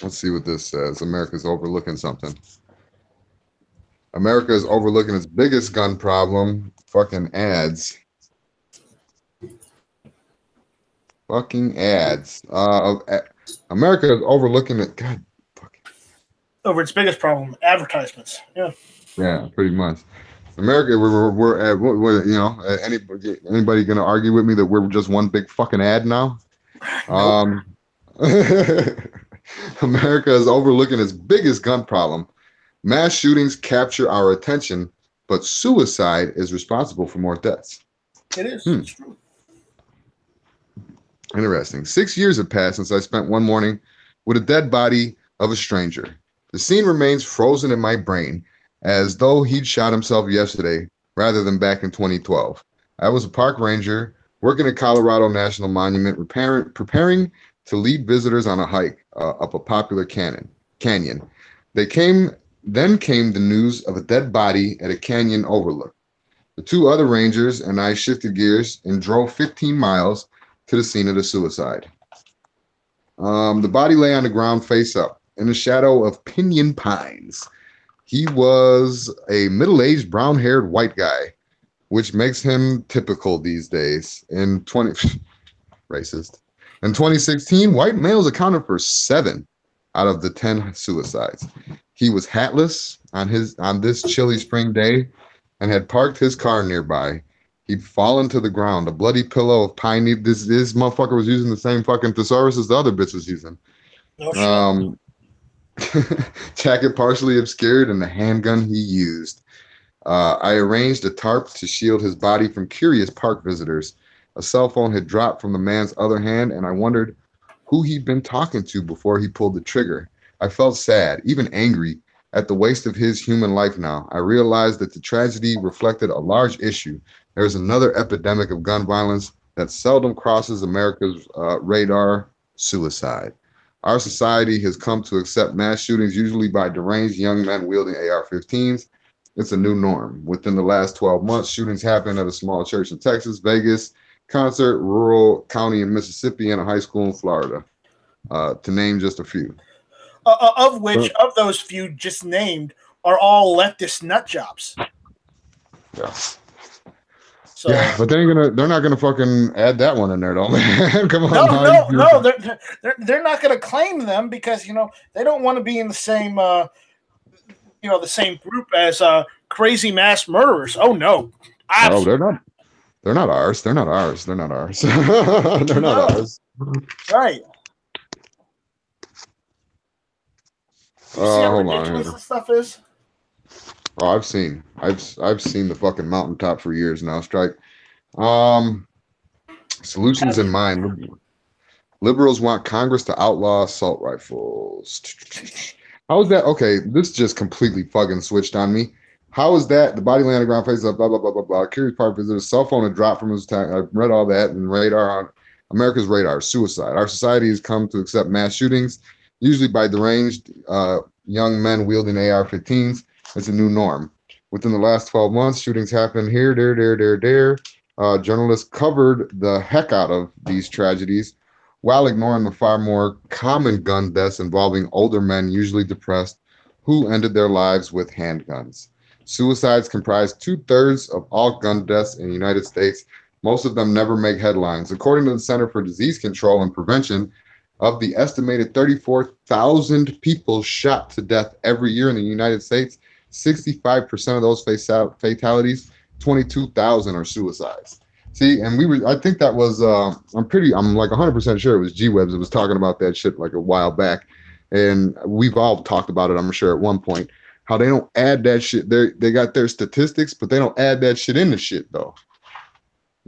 Let's see what this says. America's overlooking something. America is overlooking its biggest gun problem. Fucking ads. Fucking ads. America is overlooking it. God, fucking. Over its biggest problem, advertisements. Yeah. Yeah, pretty much. America, we're at, you know, anybody going to argue with me that we're just one big fucking ad now? Nope. America is overlooking its biggest gun problem. Mass shootings capture our attention, but suicide is responsible for more deaths. It is. It's true. Interesting. 6 years have passed since I spent one morning with a dead body of a stranger. The scene remains frozen in my brain as though he'd shot himself yesterday rather than back in 2012. I was a park ranger working at Colorado National Monument, preparing to lead visitors on a hike up a popular canyon. Then came the news of a dead body at a canyon overlook. The two other rangers and I shifted gears and drove 15 miles to the scene of the suicide. The body lay on the ground face up in the shadow of pinyon pines. He was a middle-aged, brown-haired white guy, which makes him typical these days. Racist. In 2016, white males accounted for 7 out of the 10 suicides. He was hatless on this chilly spring day and had parked his car nearby. He'd fallen to the ground, a bloody pillow of pine needles. This motherfucker was using the same fucking thesaurus as the other bitch was using. No shit. Jacket partially obscured and the handgun he used. I arranged a tarp to shield his body from curious park visitors. A cell phone had dropped from the man's other hand, and I wondered who he'd been talking to before he pulled the trigger. I felt sad, even angry, at the waste of his human life now. I realized that the tragedy reflected a large issue. There is another epidemic of gun violence that seldom crosses America's radar: suicide. Our society has come to accept mass shootings, usually by deranged young men wielding AR-15s. It's a new norm. Within the last 12 months, shootings happened at a small church in Texas, Vegas, concert, rural county in Mississippi, and a high school in Florida, to name just a few. Of which, of those few just named, are all leftist nut jobs. Yeah. So, yeah, but they're not gonna fucking add that one in there, though, man. Come on. No, they're not gonna claim them because they don't want to be in the same the same group as crazy mass murderers. Oh no, no, they're not. They're not ours. They're not ours. They're not ours. They're not ours. Right. See how ridiculous this stuff is? Oh, I've seen the fucking mountaintop for years now, Strike. Solutions in mind. Liberals want Congress to outlaw assault rifles. How is that? Okay, this just completely fucking switched on me. How is that? The body laying on the ground, face up, blah, blah, blah, blah, blah. Curious part visitor, a cell phone had dropped from his attack. I've read all that, and radar on America's radar, suicide. Our society has come to accept mass shootings, usually by deranged young men wielding AR-15s. It's a new norm. Within the last 12 months, shootings happened here, there. Journalists covered the heck out of these tragedies while ignoring the far more common gun deaths involving older men, usually depressed, who ended their lives with handguns. Suicides comprise 2/3 of all gun deaths in the United States. Most of them never make headlines. According to the Center for Disease Control and Prevention, of the estimated 34,000 people shot to death every year in the United States, 65% of those fatalities, 22,000 are suicides. See, and I think that was, I'm like 100% sure it was G-Webs that was talking about that shit like a while back. And we've all talked about it, I'm sure, at one point, how they don't add that shit. They got their statistics, but they don't add that shit in the shit, though.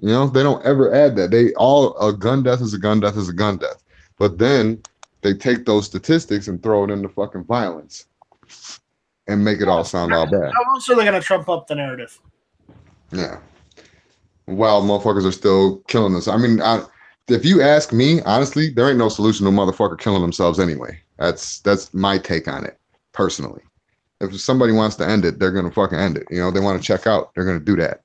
They don't ever add that. A gun death is a gun death is a gun death. But then they take those statistics and throw it into fucking violence and make it all sound all bad. How else are they going to trump up the narrative? Yeah. While motherfuckers are still killing us. I mean, if you ask me, honestly, there ain't no solution to a motherfucker killing themselves anyway. That's my take on it, personally. If somebody wants to end it, they're going to fucking end it. They want to check out, they're going to do that.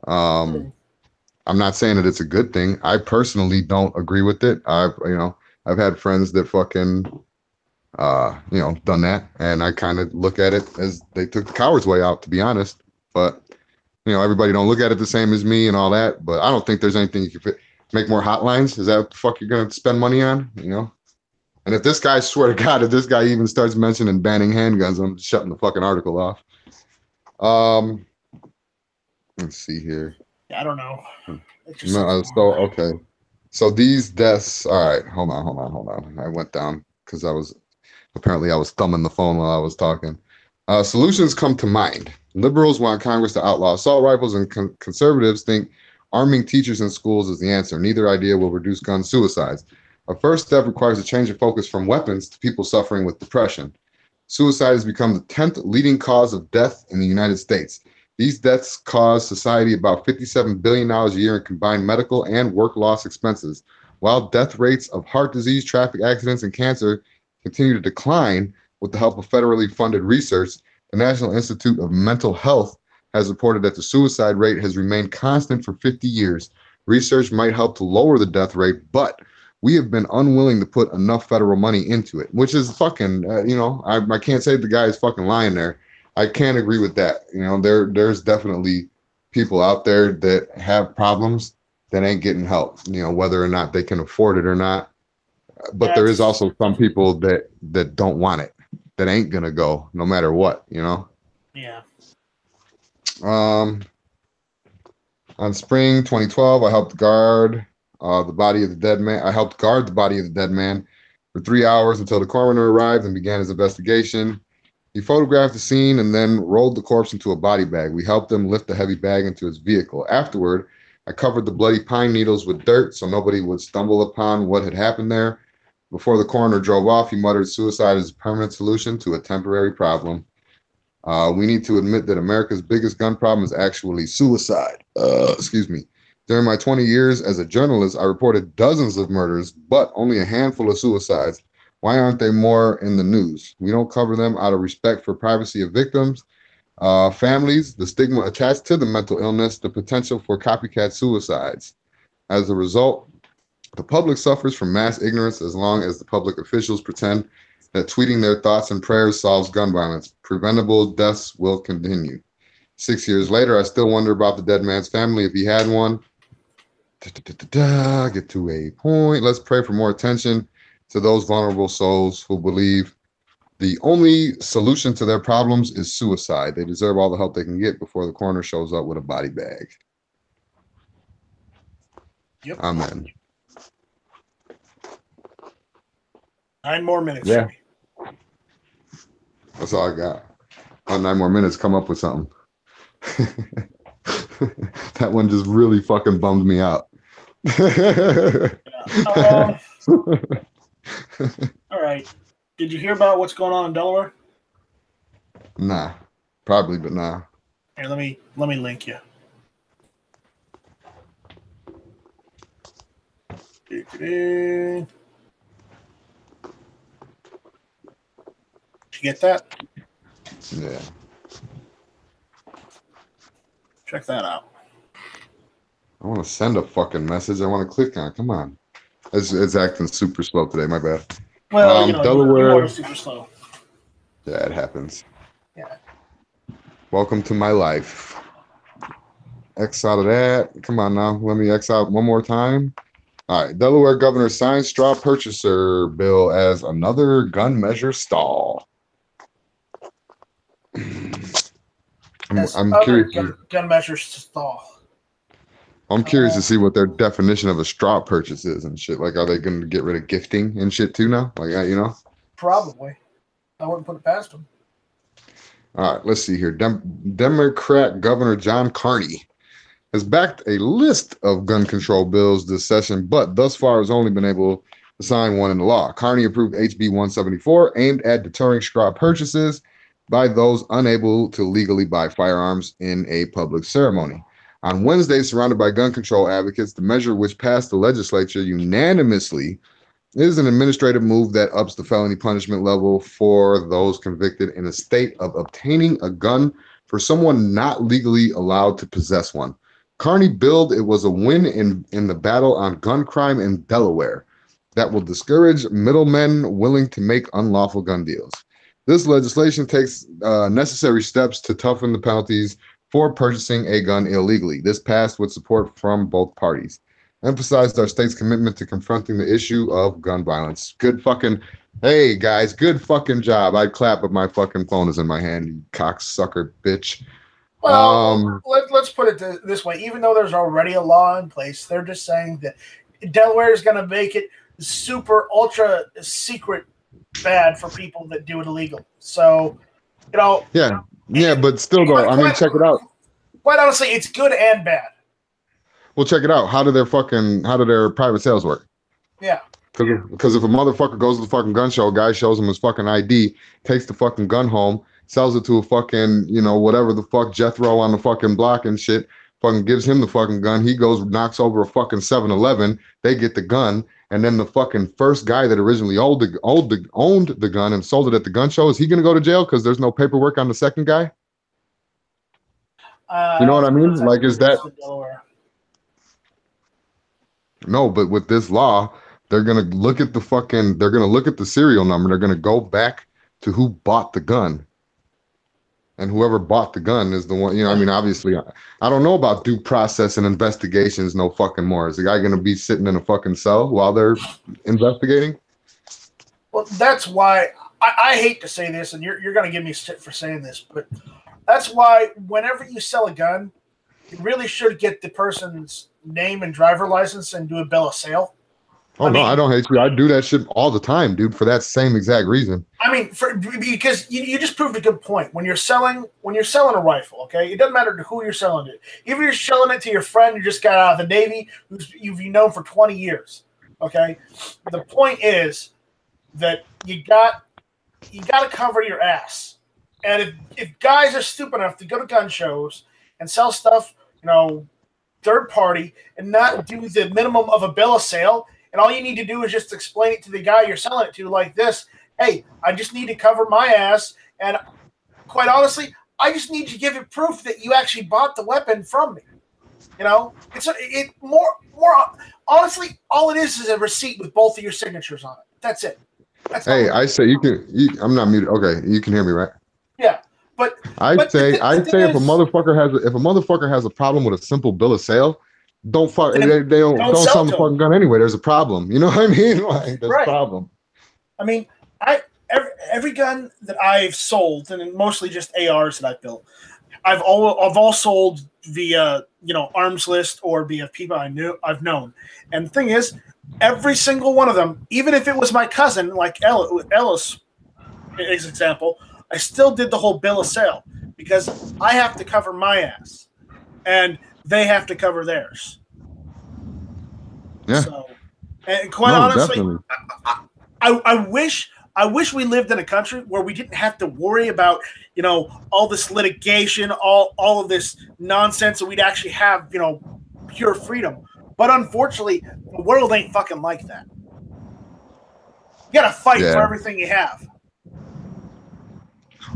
I'm not saying that it's a good thing. I personally don't agree with it. I've had friends that fucking, done that, and I kind of look at it as they took the coward's way out, to be honest. But, everybody don't look at it the same as me and all that. But I don't think there's anything you can make more hotlines. Is that what the fuck you're gonna spend money on? And if this guy, swear to God, if this guy even starts mentioning banning handguns, I'm shutting the fucking article off. Let's see here. I don't know. Okay. So these deaths. All right, hold on. I went down because I was thumbing the phone while I was talking. Solutions come to mind. Liberals want Congress to outlaw assault rifles, and conservatives think arming teachers in schools is the answer. Neither idea will reduce gun suicides. A first step requires a change of focus from weapons to people suffering with depression. Suicide has become the 10th leading cause of death in the United States. These deaths cause society about $57 billion a year in combined medical and work loss expenses. While death rates of heart disease, traffic accidents, and cancer continue to decline with the help of federally funded research, the National Institute of Mental Health has reported that the suicide rate has remained constant for 50 years. Research might help to lower the death rate, but we have been unwilling to put enough federal money into it, which is fucking, I can't say the guy is fucking lying there. I can't agree with that. There's definitely people out there that have problems that ain't getting help, whether or not they can afford it or not. But there is also some people that don't want it, that ain't gonna go no matter what, Yeah. On spring 2012, I helped guard the body of the dead man. I helped guard the body of the dead man for 3 hours until the coroner arrived and began his investigation. He photographed the scene and then rolled the corpse into a body bag. We helped him lift the heavy bag into his vehicle. Afterward, I covered the bloody pine needles with dirt so nobody would stumble upon what had happened there. Before the coroner drove off, he muttered, "Suicide is a permanent solution to a temporary problem." We need to admit that America's biggest gun problem is actually suicide. During my 20 years as a journalist, I reported dozens of murders, but only a handful of suicides. Why aren't they more in the news? We don't cover them out of respect for privacy of victims, families, the stigma attached to the mental illness, the potential for copycat suicides. As a result, the public suffers from mass ignorance as long as the public officials pretend that tweeting their thoughts and prayers solves gun violence. Preventable deaths will continue. 6 years later, I still wonder about the dead man's family if he had one. Get to a point. Let's pray for more attention to those vulnerable souls who believe the only solution to their problems is suicide. They deserve all the help they can get before the coroner shows up with a body bag. Yep. Amen. 9 more minutes. Yeah. That's all I got. 9 more minutes, come up with something. That one just really fucking bummed me out. All right. Did you hear about what's going on in Delaware? Nah, probably, but nah. Here, let me link you. Did you get that? Yeah. Check that out. I want to send a fucking message. I want to click on it. Come on. It's acting super slow today. My bad. Well, Delaware. You're super slow. Yeah, it happens. Yeah. Welcome to my life. X out of that. Come on now. Let me X out one more time. All right. Delaware governor signs straw purchaser bill as another gun measure stall. I'm curious. Gun measures stall. I'm curious to see what their definition of a straw purchase is and shit. Like, are they going to get rid of gifting and shit too now? Like, Probably. I wouldn't put it past them. All right, let's see here. Democrat Governor John Carney has backed a list of gun control bills this session, but thus far has only been able to sign one into law. Carney approved HB 174, aimed at deterring straw purchases by those unable to legally buy firearms in a public ceremony. On Wednesday, surrounded by gun control advocates, the measure, which passed the legislature unanimously, is an administrative move that ups the felony punishment level for those convicted in a state of obtaining a gun for someone not legally allowed to possess one. Carney billed it was a win in the battle on gun crime in Delaware that will discourage middlemen willing to make unlawful gun deals. This legislation takes necessary steps to toughen the penalties for purchasing a gun illegally. This passed with support from both parties. emphasized our state's commitment to confronting the issue of gun violence. Good fucking, hey guys, good fucking job. I'd clap, but my fucking phone is in my hand, you cocksucker bitch. Well, let's put it this way. Even though there's already a law in place, they're just saying that Delaware is going to make it super ultra secret bad for people that do it illegal. So, yeah, but still though, I mean, check it out. Quite honestly, it's good and bad. Well, check it out. How do their private sales work? Yeah. Because if a motherfucker goes to the fucking gun show, a guy shows him his fucking ID, takes the fucking gun home, sells it to a fucking, whatever the fuck, Jethro on the fucking block and shit, fucking gives him the fucking gun. He goes, knocks over a fucking 7-Eleven. They get the gun. And then the fucking first guy that originally owned the gun and sold it at the gun show, is he going to go to jail because there's no paperwork on the second guy? You know what I mean? Like, is that... No, but with this law, they're going to look at the serial number. They're going to go back to who bought the gun. And whoever bought the gun is the one, I mean, obviously, I don't know about due process and investigations no fucking more. Is the guy going to be sitting in a fucking cell while they're investigating? Well, that's why I hate to say this, and you're going to give me shit for saying this, but that's why whenever you sell a gun, you really should get the person's name and driver license and do a bill of sale. Oh, no, I don't hate you. I do that shit all the time, dude, for that same exact reason. I mean, because you just proved a good point. When you're selling a rifle, okay, it doesn't matter to who you're selling it. Even if you're selling it to your friend who just got out of the Navy, who's you've known for 20 years, okay. The point is that you got to cover your ass. And if guys are stupid enough to go to gun shows and sell stuff, third party, and not do the minimum of a bill of sale. And all you need to do is just explain it to the guy you're selling it to like this. Hey, I just need to cover my ass. And quite honestly, I just need you to give it proof that you actually bought the weapon from me. It's more honestly, all it is a receipt with both of your signatures on it. That's it. Hey, I say I'm not muted. Okay, you can hear me, right? Yeah. But I'd say if a motherfucker has a problem with a simple bill of sale, don't sell the fucking gun anyway. There's a problem. You know what I mean? Like, there's a problem. I mean, every gun that I've sold, and mostly just ARs that I've built, I've all sold via arms list or via people I've known. And the thing is, every single one of them, even if it was my cousin, like Ellis, as example, I still did the whole bill of sale because I have to cover my ass, and they have to cover theirs. Yeah. So, and quite honestly, I wish we lived in a country where we didn't have to worry about all this litigation, all of this nonsense, and we'd actually have pure freedom. But unfortunately, the world ain't fucking like that. You gotta fight for everything you have.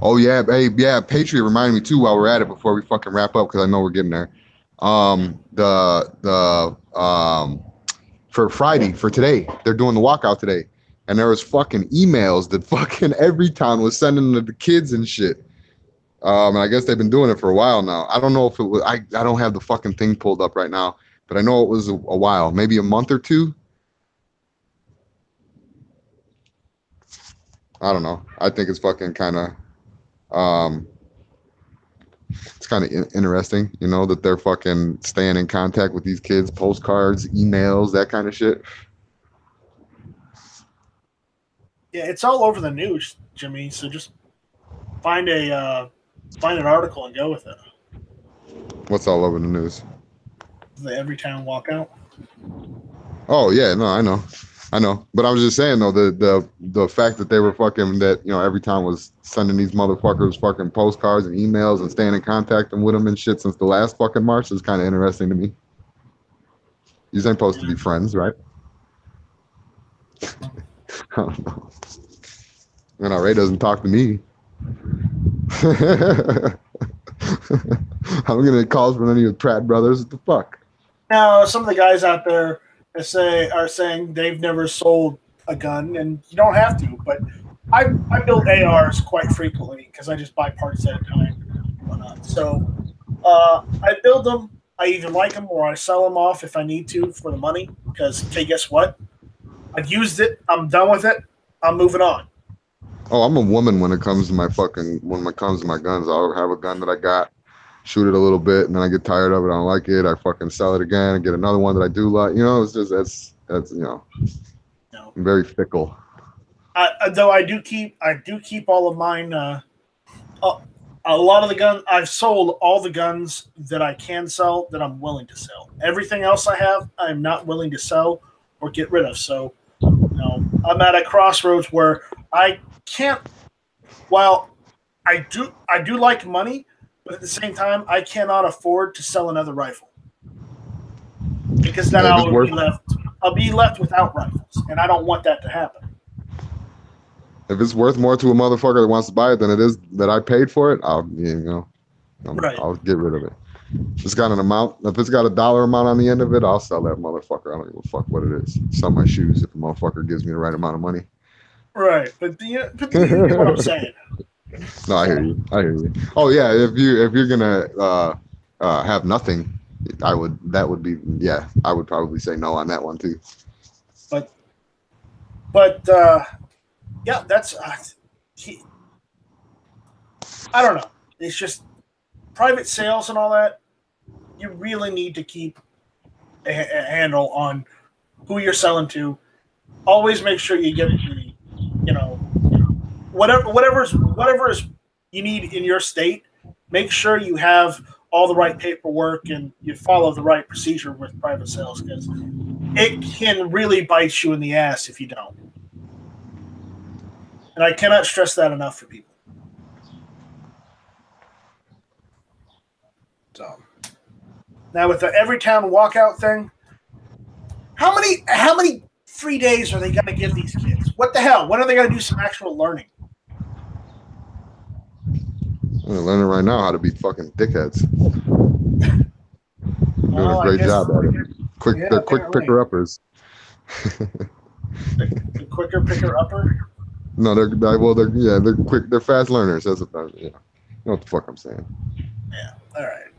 Oh yeah, hey, yeah. Patriot reminded me too while we're at it before we fucking wrap up because I know we're getting there. For Friday, for today, they're doing the walkout today, and there was fucking emails that fucking Everytown was sending to the kids and shit. And I guess they've been doing it for a while now. I don't know if it was. I don't have the fucking thing pulled up right now, but I know it was a while, maybe a month or two. I don't know. I think it's fucking kind of. It's kind of interesting, that they're fucking staying in contact with these kids, postcards, emails, that kind of shit. Yeah, it's all over the news, Jimmy. So just find an article and go with it. What's all over the news? The Everytown walkout. Oh yeah, no, I know. But I was just saying though, the fact that they were fucking Everytown was sending these motherfuckers fucking postcards and emails and staying in contact with them and shit since the last fucking march is kind of interesting to me. You ain't supposed to be friends, right? I don't know. Ray doesn't talk to me. I'm gonna calls from any of the Pratt brothers. What the fuck? Now, some of the guys out there are saying they've never sold a gun, and you don't have to. But I build ARs quite frequently because I just buy parts at a time and whatnot. So I build them. I either like them or I sell them off if I need to for the money. Because, okay, guess what? I've used it. I'm done with it. I'm moving on. Oh, I'm a woman when it comes to my guns. I'll have a gun that I got, shoot it a little bit, and then I get tired of it. I don't like it. I fucking sell it again and get another one that I do like. You know, it's just that's No. I'm very fickle. Though I do keep all of mine. A lot of the guns I've sold, all the guns that I can sell that I'm willing to sell. Everything else I have, I'm not willing to sell or get rid of. So, I'm at a crossroads where I can't. While I do like money, but at the same time, I cannot afford to sell another rifle because then I'll be left without rifles, and I don't want that to happen. If it's worth more to a motherfucker that wants to buy it than it is that I paid for it, I'll get rid of it. If it's got an amount, if it's got a dollar amount on the end of it, I'll sell that motherfucker. I don't give a fuck what it is. Sell my shoes if a motherfucker gives me the right amount of money. But you know what I'm saying. No, I hear you. Oh yeah, if you're gonna have nothing, I would probably say no on that one too. But yeah, that's I don't know. It's just private sales and all that. You really need to keep a handle on who you're selling to. Always make sure you get whatever is you need in your state. Make sure you have all the right paperwork and you follow the right procedure with private sales, because it can really bite you in the ass if you don't. And I cannot stress that enough for people. So now with the Everytown walkout thing, how many free days are they going to give these kids? What the hell? When are they going to do some actual learning? They're learning right now how to be fucking dickheads. Doing a great job at it. They're quick picker-uppers. The quicker picker-upper? No, they're quick. They're fast learners. That's what you know what the fuck I'm saying. Yeah. All right.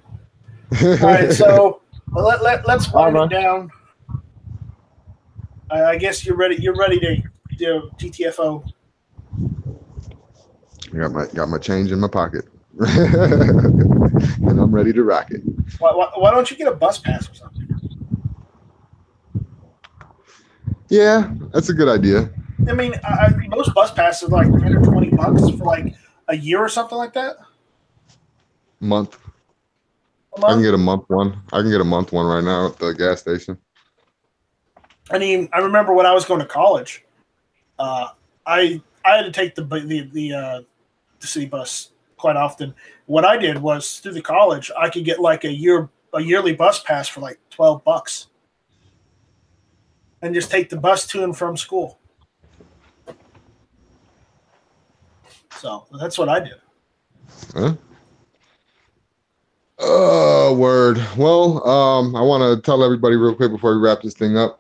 All right. So let's wind it down. I guess you're ready. You're ready to do GTFO. Got my change in my pocket, and I'm ready to rock it. Why don't you get a bus pass or something? Yeah, that's a good idea. I mean, most bus passes are like $10 or $20 for like a year or something like that. Month. I can get a month one. I can get a month one right now at the gas station. I mean, I remember when I was going to college, I had to take the city bus quite often. What I did was through the college, I could get like a yearly bus pass for like $12, and just take the bus to and from school. So that's what I did. Huh? Oh, word. Well, I want to tell everybody real quick before we wrap this thing up.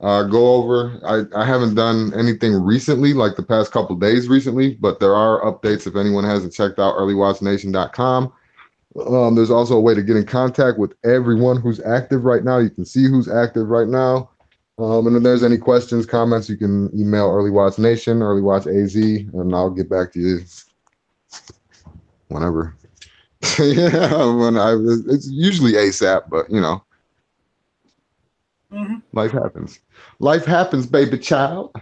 Go over. I haven't done anything recently, like the past couple days recently, but there are updates if anyone hasn't checked out earlywatchnation.com. There's also a way to get in contact with everyone who's active right now. You can see who's active right now. And if there's any questions, comments, you can email earlywatchnation, earlywatchaz, and I'll get back to you whenever. It's usually ASAP, but Mm-hmm. Life happens. Life happens, baby child.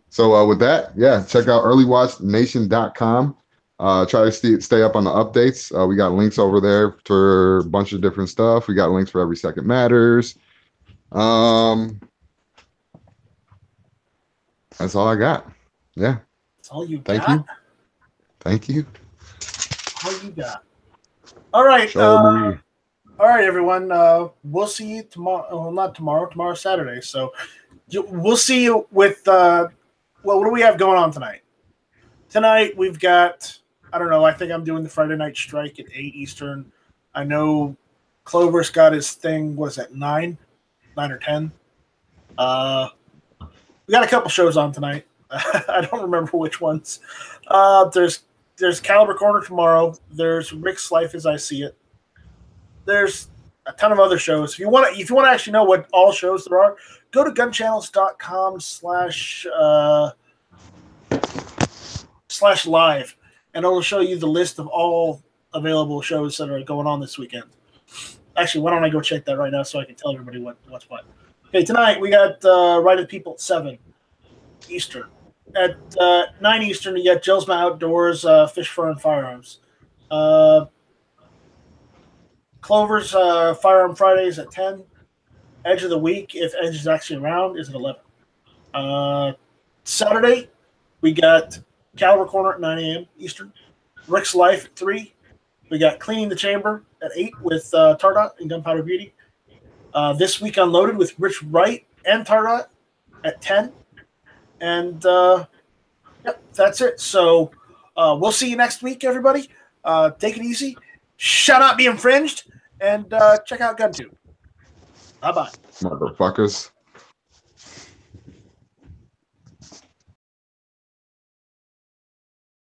So with that, check out earlywatchnation.com. Try to stay up on the updates. We got links over there for a bunch of different stuff. We got links for Every Second Matters. That's all I got. Yeah. That's all you Thank got? Thank you. All you got. All right. All right, everyone. We'll see you tomorrow. Well, not tomorrow. Tomorrow's Saturday. So we'll see you with, what do we have going on tonight? Tonight, we've got, I don't know, I think I'm doing the Friday Night Strike at 8 Eastern. I know Clover's got his thing, was at 9 or 10. We got a couple shows on tonight. I don't remember which ones. There's Caliber Corner tomorrow. There's Rick's Life as I See It. there's a ton of other shows. If you want to actually know what all shows there are, go to gunchannels.com/live, and it'll show you the list of all available shows that are going on this weekend. Actually, why don't I go check that right now so I can tell everybody what's what. Okay, tonight we got Right of the People at 7 Eastern. At 9 Eastern, you got Jill's My Outdoors, Fish, Fur, and Firearms. Clover's Firearm Fridays at 10. Edge of the Week, if Edge is actually around, is at 11. Saturday, we got Caliber Corner at 9 a.m. Eastern. Rick's Life at 3. We got Cleaning the Chamber at 8 with Tardot and Gunpowder Beauty. This Week Unloaded with Rich Wright and Tardot at 10. And yep, that's it. So we'll see you next week, everybody. Take it easy. Shall not be infringed. And check out GunTube. Bye-bye. Motherfuckers.